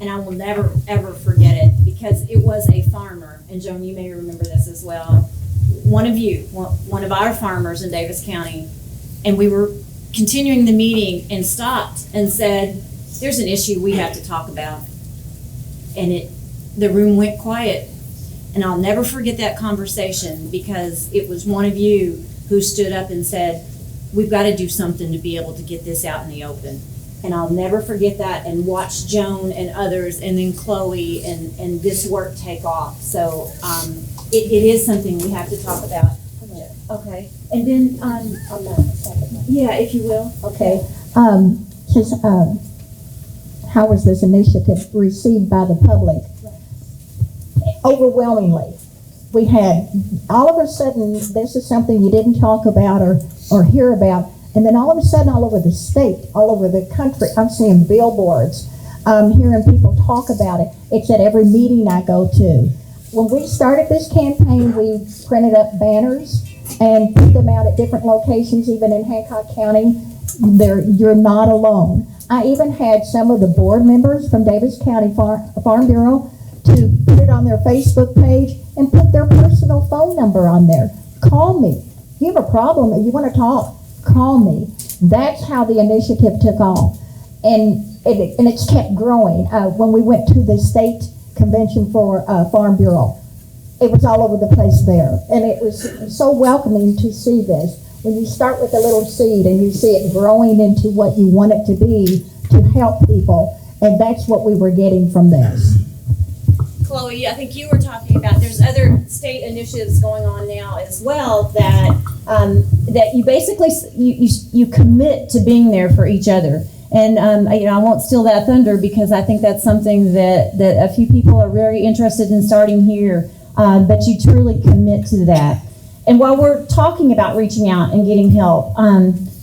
and I will never, ever forget it, because it was a farmer, and Joan, you may remember this as well, one of our farmers in Daviess County, and we were continuing the meeting and stopped and said, there's an issue we have to talk about. And the room went quiet. And I'll never forget that conversation, because it was one of you who stood up and said, we've got to do something to be able to get this out in the open. And I'll never forget that, and watch Joan and others, and then Chloe, and this work take off. So it is something we have to talk about. Okay. And then, yeah, if you will. Okay. How was this initiative received by the public? Overwhelmingly. We had, all of a sudden, this is something you didn't talk about or hear about, and then all of a sudden, all over the state, all over the country, I'm seeing billboards, hearing people talk about it. It's at every meeting I go to. When we started this campaign, we printed up banners and put them out at different locations, even in Hancock County. You're not alone. I even had some of the board members from Daviess County Farm Bureau to put it on their Facebook page and put their personal phone number on there. Call me. If you have a problem and you want to talk, call me. That's how the initiative took off. And it's kept growing. When we went to the state convention for Farm Bureau, it was all over the place there. And it was so welcoming to see this. When you start with a little seed and you see it growing into what you want it to be to help people, and that's what we were getting from this. Chloe, I think you were talking about, there's other state initiatives going on now as well that that you basically you commit to being there for each other. And I won't steal that thunder, because I think that's something that a few people are very interested in starting here. But you truly commit to that. And while we're talking about reaching out and getting help,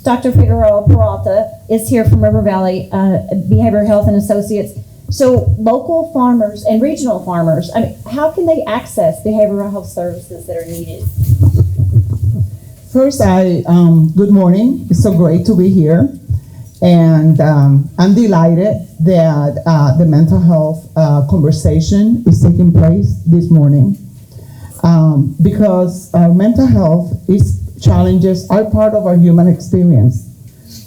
Dr. Figueroa Peralta is here from River Valley Behavioral Health and Associates. So local farmers and regional farmers, how can they access behavioral health services that are needed? First, good morning. It's so great to be here. And I'm delighted that the mental health conversation is taking place this morning. Because mental health challenges are part of our human experience.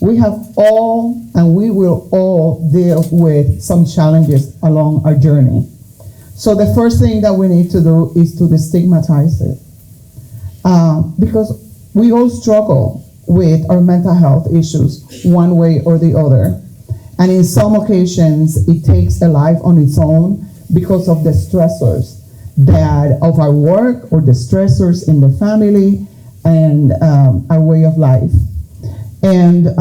We have all, and we will all deal with some challenges along our journey. So the first thing that we need to do is to destigmatize it. Because we all struggle with our mental health issues one way or the other. And in some occasions, it takes a life on its own because of the stressors of our work, or the stressors in the family, and our way of life. And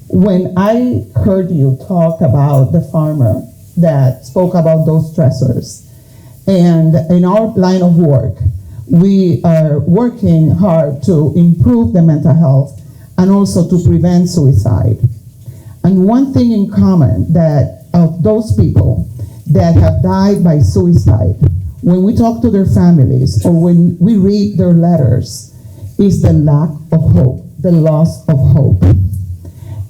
when I heard you talk about the farmer that spoke about those stressors, and in our line of work, we are working hard to improve the mental health and also to prevent suicide. And one thing in common that of those people that have died by suicide, when we talk to their families or when we read their letters, is the lack of hope, the loss of hope.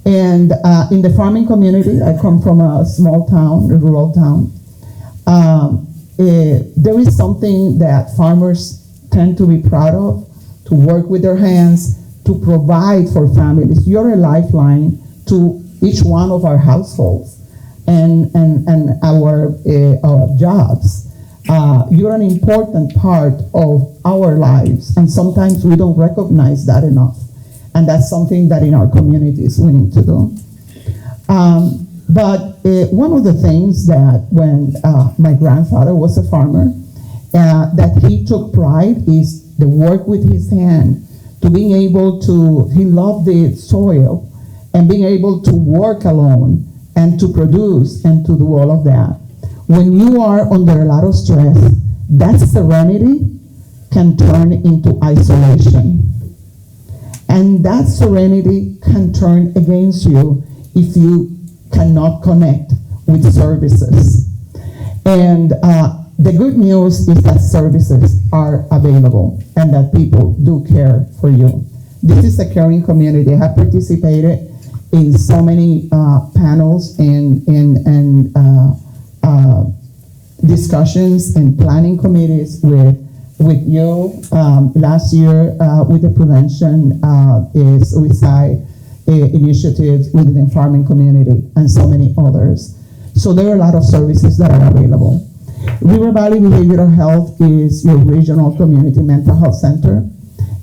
And in the farming community, I come from a small town, a rural town, there is something that farmers tend to be proud of, to work with their hands, to provide for families. You're a lifeline to each one of our households and our jobs. You're an important part of our lives, and sometimes we don't recognize that enough. And that's something that in our communities we need to do. But one of the things that when my grandfather was a farmer, that he took pride is the work with his hand, to being able to, he loved the soil, and being able to work alone and to produce and to do all of that. When you are under a lot of stress, that serenity can turn into isolation. And that serenity can turn against you if you cannot connect with services. And the good news is that services are available and that people do care for you. This is a caring community. I have participated in so many panels and discussions and planning committees with you last year with the prevention suicide initiatives within the farming community and so many others. So there are a lot of services that are available. River Valley Behavioral Health is your regional community mental health center.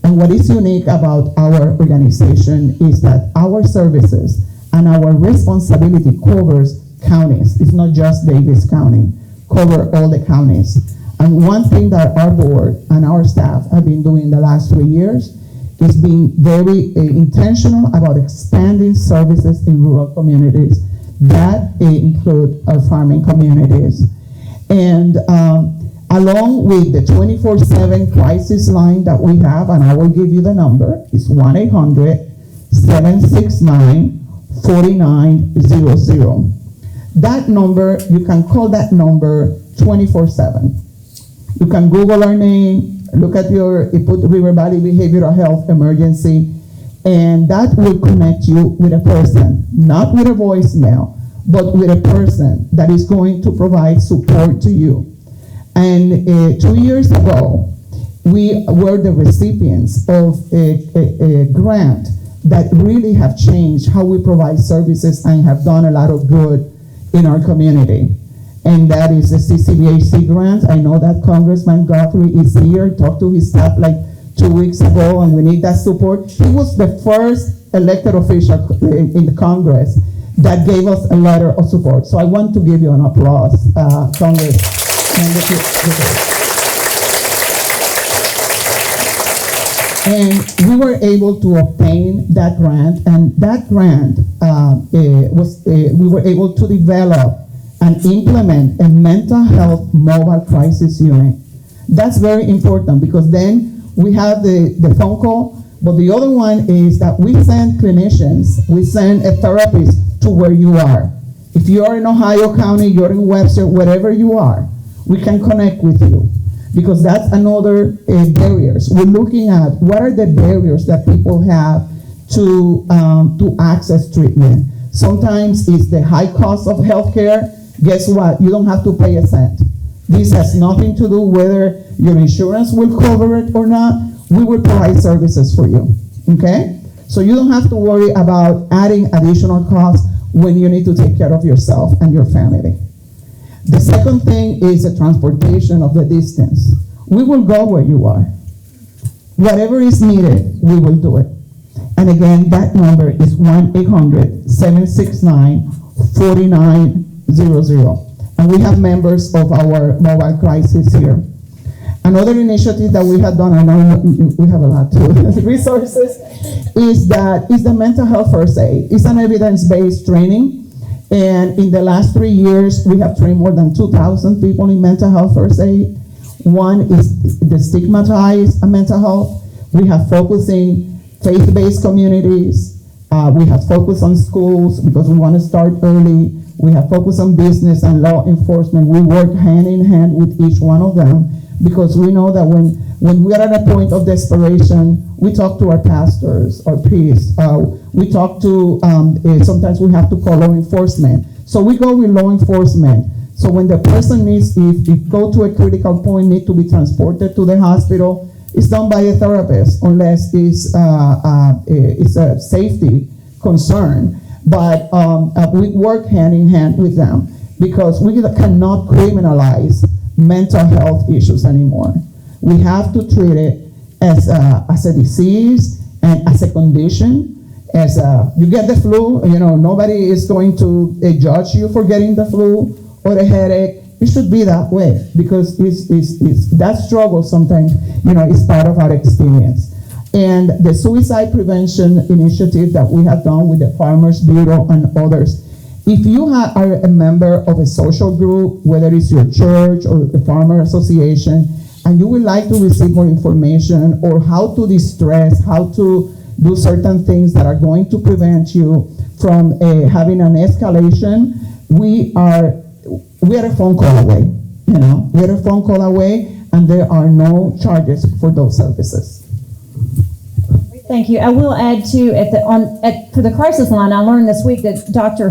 And what is unique about our organization is that our services and our responsibility covers counties. It's not just Daviess County, cover all the counties. And one thing that our board and our staff have been doing the last 3 years is being very intentional about expanding services in rural communities that include our farming communities. And along with the 24/7 crisis line that we have, and I will give you the number, it's 1-800-769-4900. That number, you can call that number 24/7. You can Google our name, look at put River Valley Behavioral Health Emergency, and that will connect you with a person, not with a voicemail, but with a person that is going to provide support to you. And 2 years ago, we were the recipients of a grant that really have changed how we provide services and have done a lot of good in our community. And that is the Ccbhc Grant. I know that Congressman Guthrie is here, talked to his staff like 2 weeks ago, and we need that support. He was the first elected official in the Congress that gave us a letter of support. So I want to give you an applause, Congress. And we were able to obtain that grant, and that grant we were able to develop and implement a mental health mobile crisis unit. That's very important because then we have the phone call, but the other one is that we send clinicians, we send a therapist to where you are. If you are in Ohio County, you're in Webster, wherever you are, we can connect with you because that's another barriers. We're looking at what are the barriers that people have to access treatment. Sometimes it's the high cost of healthcare. Guess what? You don't have to pay a cent. This has nothing to do whether your insurance will cover it or not. We will provide services for you, okay? So you don't have to worry about adding additional costs when you need to take care of yourself and your family. The second thing is the transportation of the distance. We will go where you are. Whatever is needed, we will do it. And again, that number is 1-800-769-4900. And we have members of our mobile crisis here. Another initiative that we have done, I know we have a lot too, resources, is the mental health first aid. It's an evidence-based training. And in the last 3 years, we have trained more than 2,000 people in mental health first aid. One is the stigmatized mental health. We have focusing faith-based communities. We have focused on schools because we want to start early. We have focused on business and law enforcement. We work hand in hand with each one of them because we know that when we are at a point of desperation, we talk to our pastors or priests. We talk to, sometimes we have to call law enforcement. So we go with law enforcement. So when the person needs, if go to a critical point, need to be transported to the hospital, it's done by a therapist unless it's a safety concern. But we work hand in hand with them because we cannot criminalize mental health issues anymore. We have to treat it as a disease and as a condition. As you get the flu, nobody is going to judge you for getting the flu or a headache. It should be that way because it's that struggle sometimes, is part of our experience. And the suicide prevention initiative that we have done with the Farmers Bureau and others, if you are a member of a social group, whether it's your church or the farmer association, and you would like to receive more information or how to distress, how to do certain things that are going to prevent you from having an escalation, we are a phone call away. We're a phone call away, and there are no charges for those services. Thank you. I will add too, for the crisis line, I learned this week that Dr.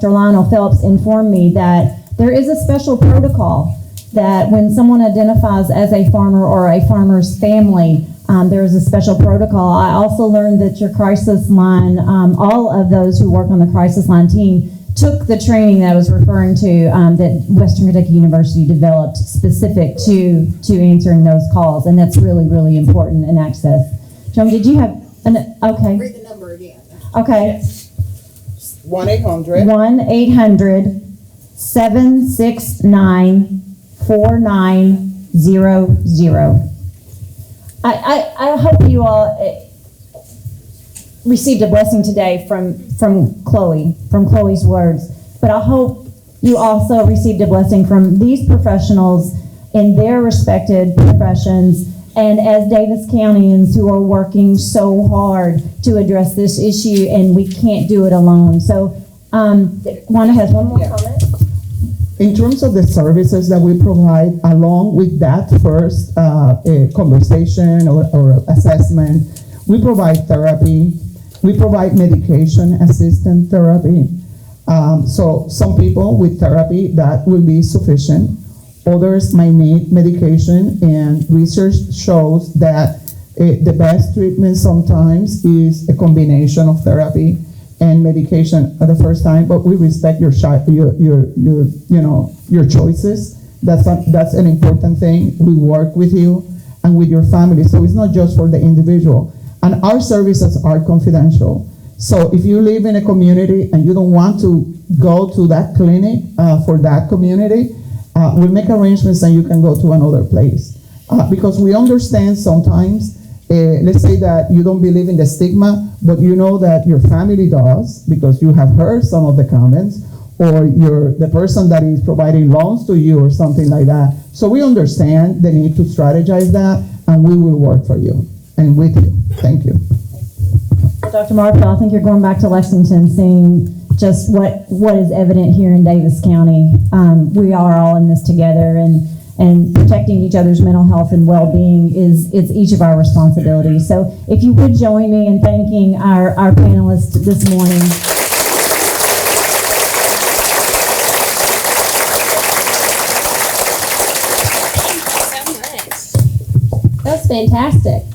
Lionel Phelps informed me that there is a special protocol that when someone identifies as a farmer or a farmer's family, there is a special protocol. I also learned that your crisis line, all of those who work on the crisis line team took the training that I was referring to that Western Kentucky University developed specific to answering those calls, and that's really, really important in access. Joan, did you have okay? Read the number again. Okay. 1-800. 1-800-769-4900. I hope you all received a blessing today from Chloe's words, but I hope you also received a blessing from these professionals in their respected professions, and as Daviess Countyans who are working so hard to address this issue, and we can't do it alone. So, Wanda has one more comment. In terms of the services that we provide, along with that first conversation or assessment, we provide therapy, we provide medication assisted therapy. So some people with therapy, that will be sufficient. Others might need medication, and research shows that the best treatment sometimes is a combination of therapy and medication at the first time. But we respect your choices. That's an important thing. We work with you and with your family, so it's not just for the individual. And our services are confidential. So if you live in a community and you don't want to go to that clinic for that community, we'll make arrangements and you can go to another place. Because we understand sometimes, let's say that you don't believe in the stigma, but you know that your family does because you have heard some of the comments, or the person that is providing loans to you or something like that. So we understand the need to strategize that, and we will work for you and with you. Thank you. Dr. Martha, I think you're going back to Lexington, seeing just what is evident here in Daviess County. We are all in this together, and protecting each other's mental health and well-being is each of our responsibilities. So if you would join me in thanking our panelists this morning. That was fantastic.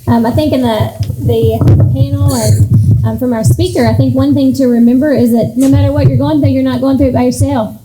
I think in the panel and from our speaker, I think one thing to remember is that no matter what you're going through, you're not going through it by yourself.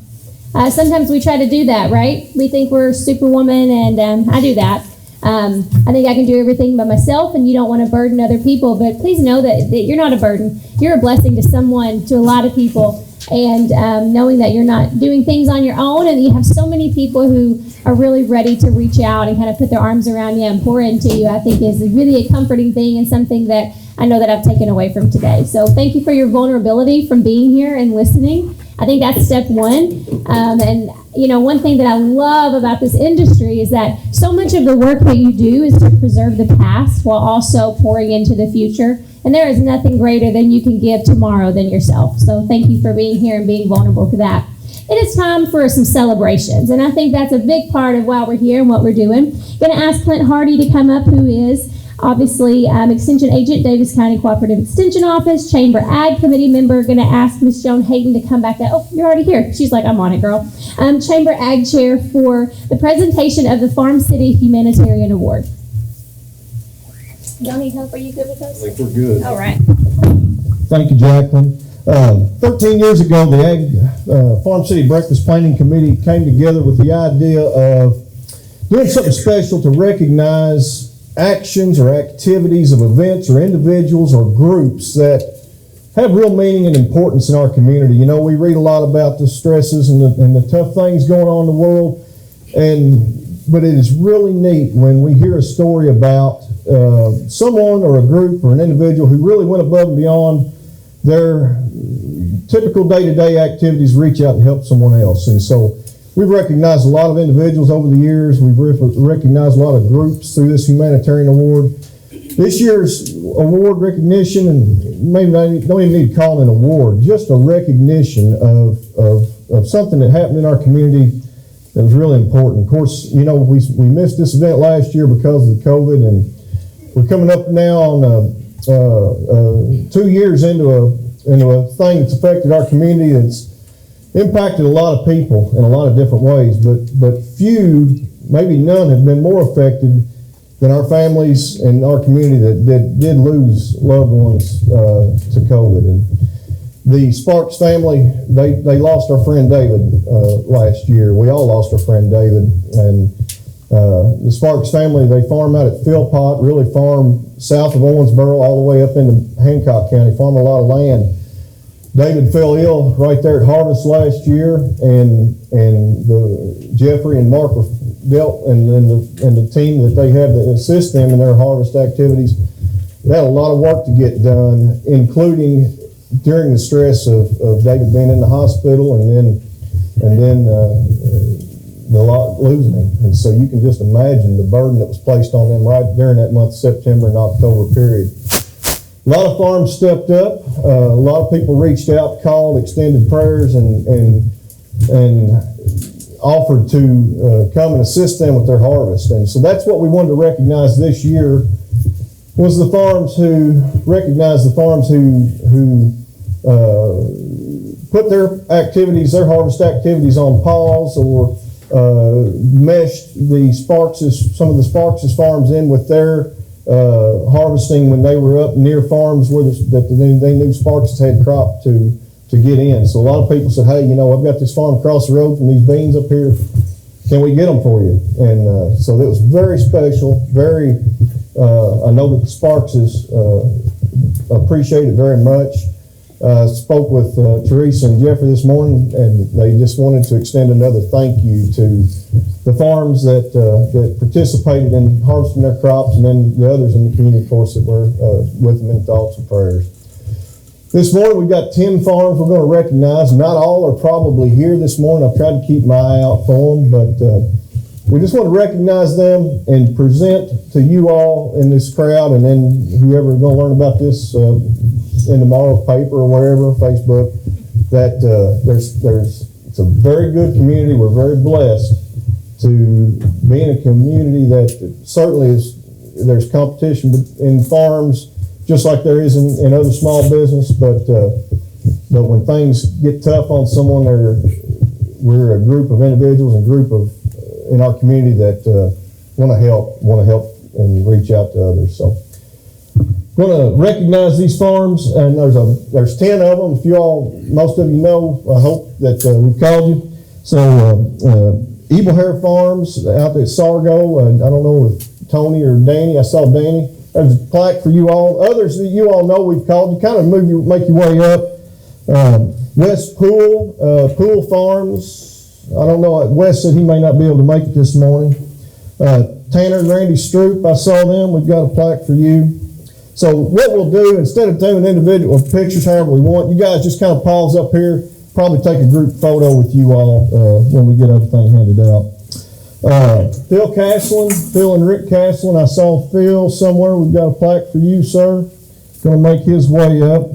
Sometimes we try to do that, right? We think we're Superwoman, and I do that. I think I can do everything by myself, and you don't want to burden other people, but please know that you're not a burden. You're a blessing to someone, to a lot of people, and knowing that you're not doing things on your own, and you have so many people who are really ready to reach out and kind of put their arms around you and pour into you, I think is really a comforting thing, and something that I know that I've taken away from today. So thank you for your vulnerability from being here and listening. I think that's step one. And one thing that I love about this industry is that so much of the work that you do is to preserve the past while also pouring into the future. And there is nothing greater than you can give tomorrow than yourself. So thank you for being here and being vulnerable for that. It is time for some celebrations, and I think that's a big part of why we're here and what we're doing. Going to ask Clint Hardy to come up, who is obviously Extension Agent, Daviess County Cooperative Extension Office, Chamber Ag Committee member. Going to ask Ms. Joan Hayden to come back. Oh, you're already here. She's like, I'm on it, girl. Chamber Ag Chair for the presentation of the Farm City Humanitarian Award. Y'all need help? Are you good with us? I think we're good. All right. Thank you, Jacqueline. 13 years ago, the Farm City Breakfast Planning Committee came together with the idea of doing something special to recognize actions or activities of events or individuals or groups that have real meaning and importance in our community. We read a lot about the stresses and the tough things going on in the world, but it is really neat when we hear a story about someone or a group or an individual who really went above and beyond their typical day-to-day activities, reach out and help someone else. And so we've recognized a lot of individuals over the years. We've recognized a lot of groups through this humanitarian award. This year's award recognition, and maybe don't even need to call it an award, just a recognition of something that happened in our community that was really important. Of course, we missed this event last year because of the COVID, we're coming up now on 2 years into a thing that's affected our community. That's impacted a lot of people in a lot of different ways, but few, maybe none, have been more affected than our families and our community that did lose loved ones to COVID. And the Sparks family, they lost our friend David last year. We all lost our friend David. And the Sparks family, they farm out at Philpott, really farm south of Owensboro all the way up into Hancock County, farm a lot of land. David fell ill right there at Harvest last year, and Jeffrey and Mark were dealt, and the team that they have that assist them in their harvest activities. They had a lot of work to get done, including during the stress of David being in the hospital and then losing him. And so you can just imagine the burden that was placed on them right during that month of September and October period. A lot of farms stepped up. A lot of people reached out, called, extended prayers, and offered to come and assist them with their harvest. And so that's what we wanted to recognize this year, was the farms who put their activities, their harvest activities on pause, or meshed some of the Sparks' farms in with their harvesting when they were up near farms where they knew Sparks had crop to get in. So a lot of people said, hey, I've got this farm across the road from these beans up here. Can we get them for you? And so it was very special, very, I know that the Sparks appreciate it very much. Spoke with Teresa and Jeffrey this morning, and they just wanted to extend another thank you to the farms that participated in harvesting their crops, and then the others in the community, of course, that were with them in thoughts and prayers. This morning we've got 10 farms we're going to recognize. Not all are probably here this morning. I've tried to keep my eye out for them, but we just want to recognize them and present to you all in this crowd, and then whoever is going to learn about this in tomorrow's paper or wherever, Facebook, that it's a very good community. We're very blessed to be in a community that certainly there's competition in farms, just like there is in other small business, but when things get tough on someone, we're a group of individuals and in our community that want to help and reach out to others. So we're going to recognize these farms, and there's 10 of them. If most of you know, I hope that we've called you. So Ebelhair Farms out at Sargo, and I don't know if Tony or Danny, I saw Danny. There's a plaque for you all. Others that you all know we've called. You kind of make your way up. West Pool Farms. I don't know. Wes said he may not be able to make it this morning. Tanner and Randy Stroop, I saw them. We've got a plaque for you. So what we'll do, instead of doing individual pictures however we want, you guys just kind of pause up here, probably take a group photo with you all when we get everything handed out. Phil and Rick Castlin, I saw Phil somewhere. We've got a plaque for you, sir. Going to make his way up.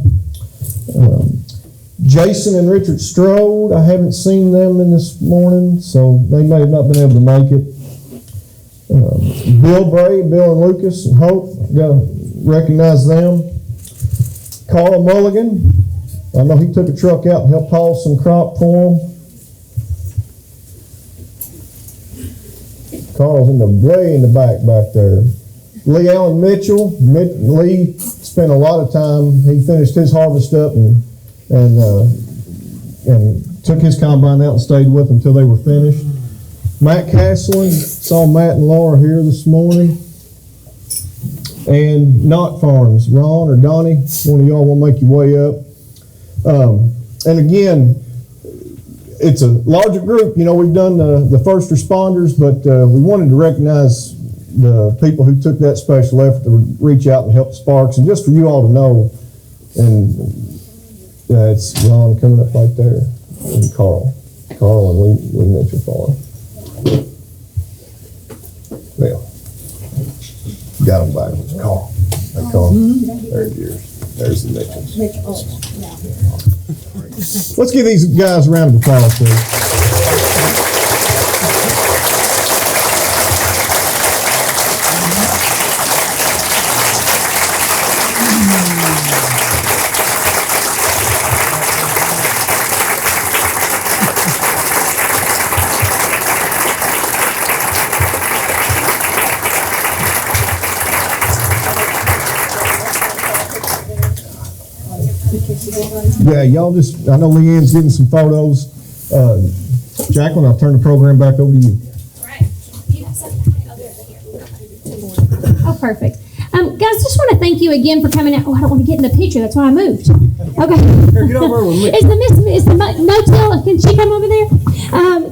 Jason and Richard Strode, I haven't seen them in this morning, so they may have not been able to make it. Bill and Lucas and Hope, got to recognize them. Carl Mulligan, I know he took a truck out and helped haul some crop for them. Carl's way in the back there. Lee Allen Mitchell. Lee spent a lot of time. He finished his harvest up and took his combine out and stayed with them until they were finished. Matt Castlin, saw Matt and Laura here this morning. And Knott Farms, Ron or Donnie, one of y'all will make your way up. And again, it's a larger group. We've done the first responders, but we wanted to recognize the people who took that special effort to reach out and help Sparks, and just for you all to know. And it's Ron coming up right there, and Carl and Lee Mitchell Farm. Well, got them backwards. Carl. There's yours. There's the Mitchells. Let's give these guys a round of applause, please. Yeah, y'all just, I know Leanne's getting some photos. Jacqueline, I'll turn the program back over to you. Oh, perfect. Guys, just want to thank you again for coming out. Oh, I don't want to get in the picture. That's why I moved. Okay. Get over with me. Is the motel, can she come over there?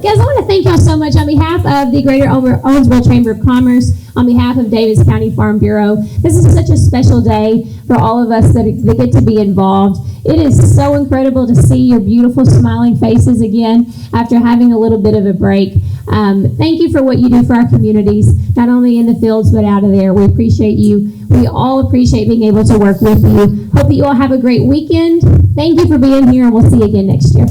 Guys, I want to thank y'all so much on behalf of the Greater Owensboro Chamber of Commerce, on behalf of Daviess County Farm Bureau. This is such a special day for all of us that get to be involved. It is so incredible to see your beautiful smiling faces again after having a little bit of a break. Thank you for what you do for our communities, not only in the fields but out of there. We appreciate you. We all appreciate being able to work with you. Hope that you all have a great weekend. Thank you for being here, and we'll see you again next year.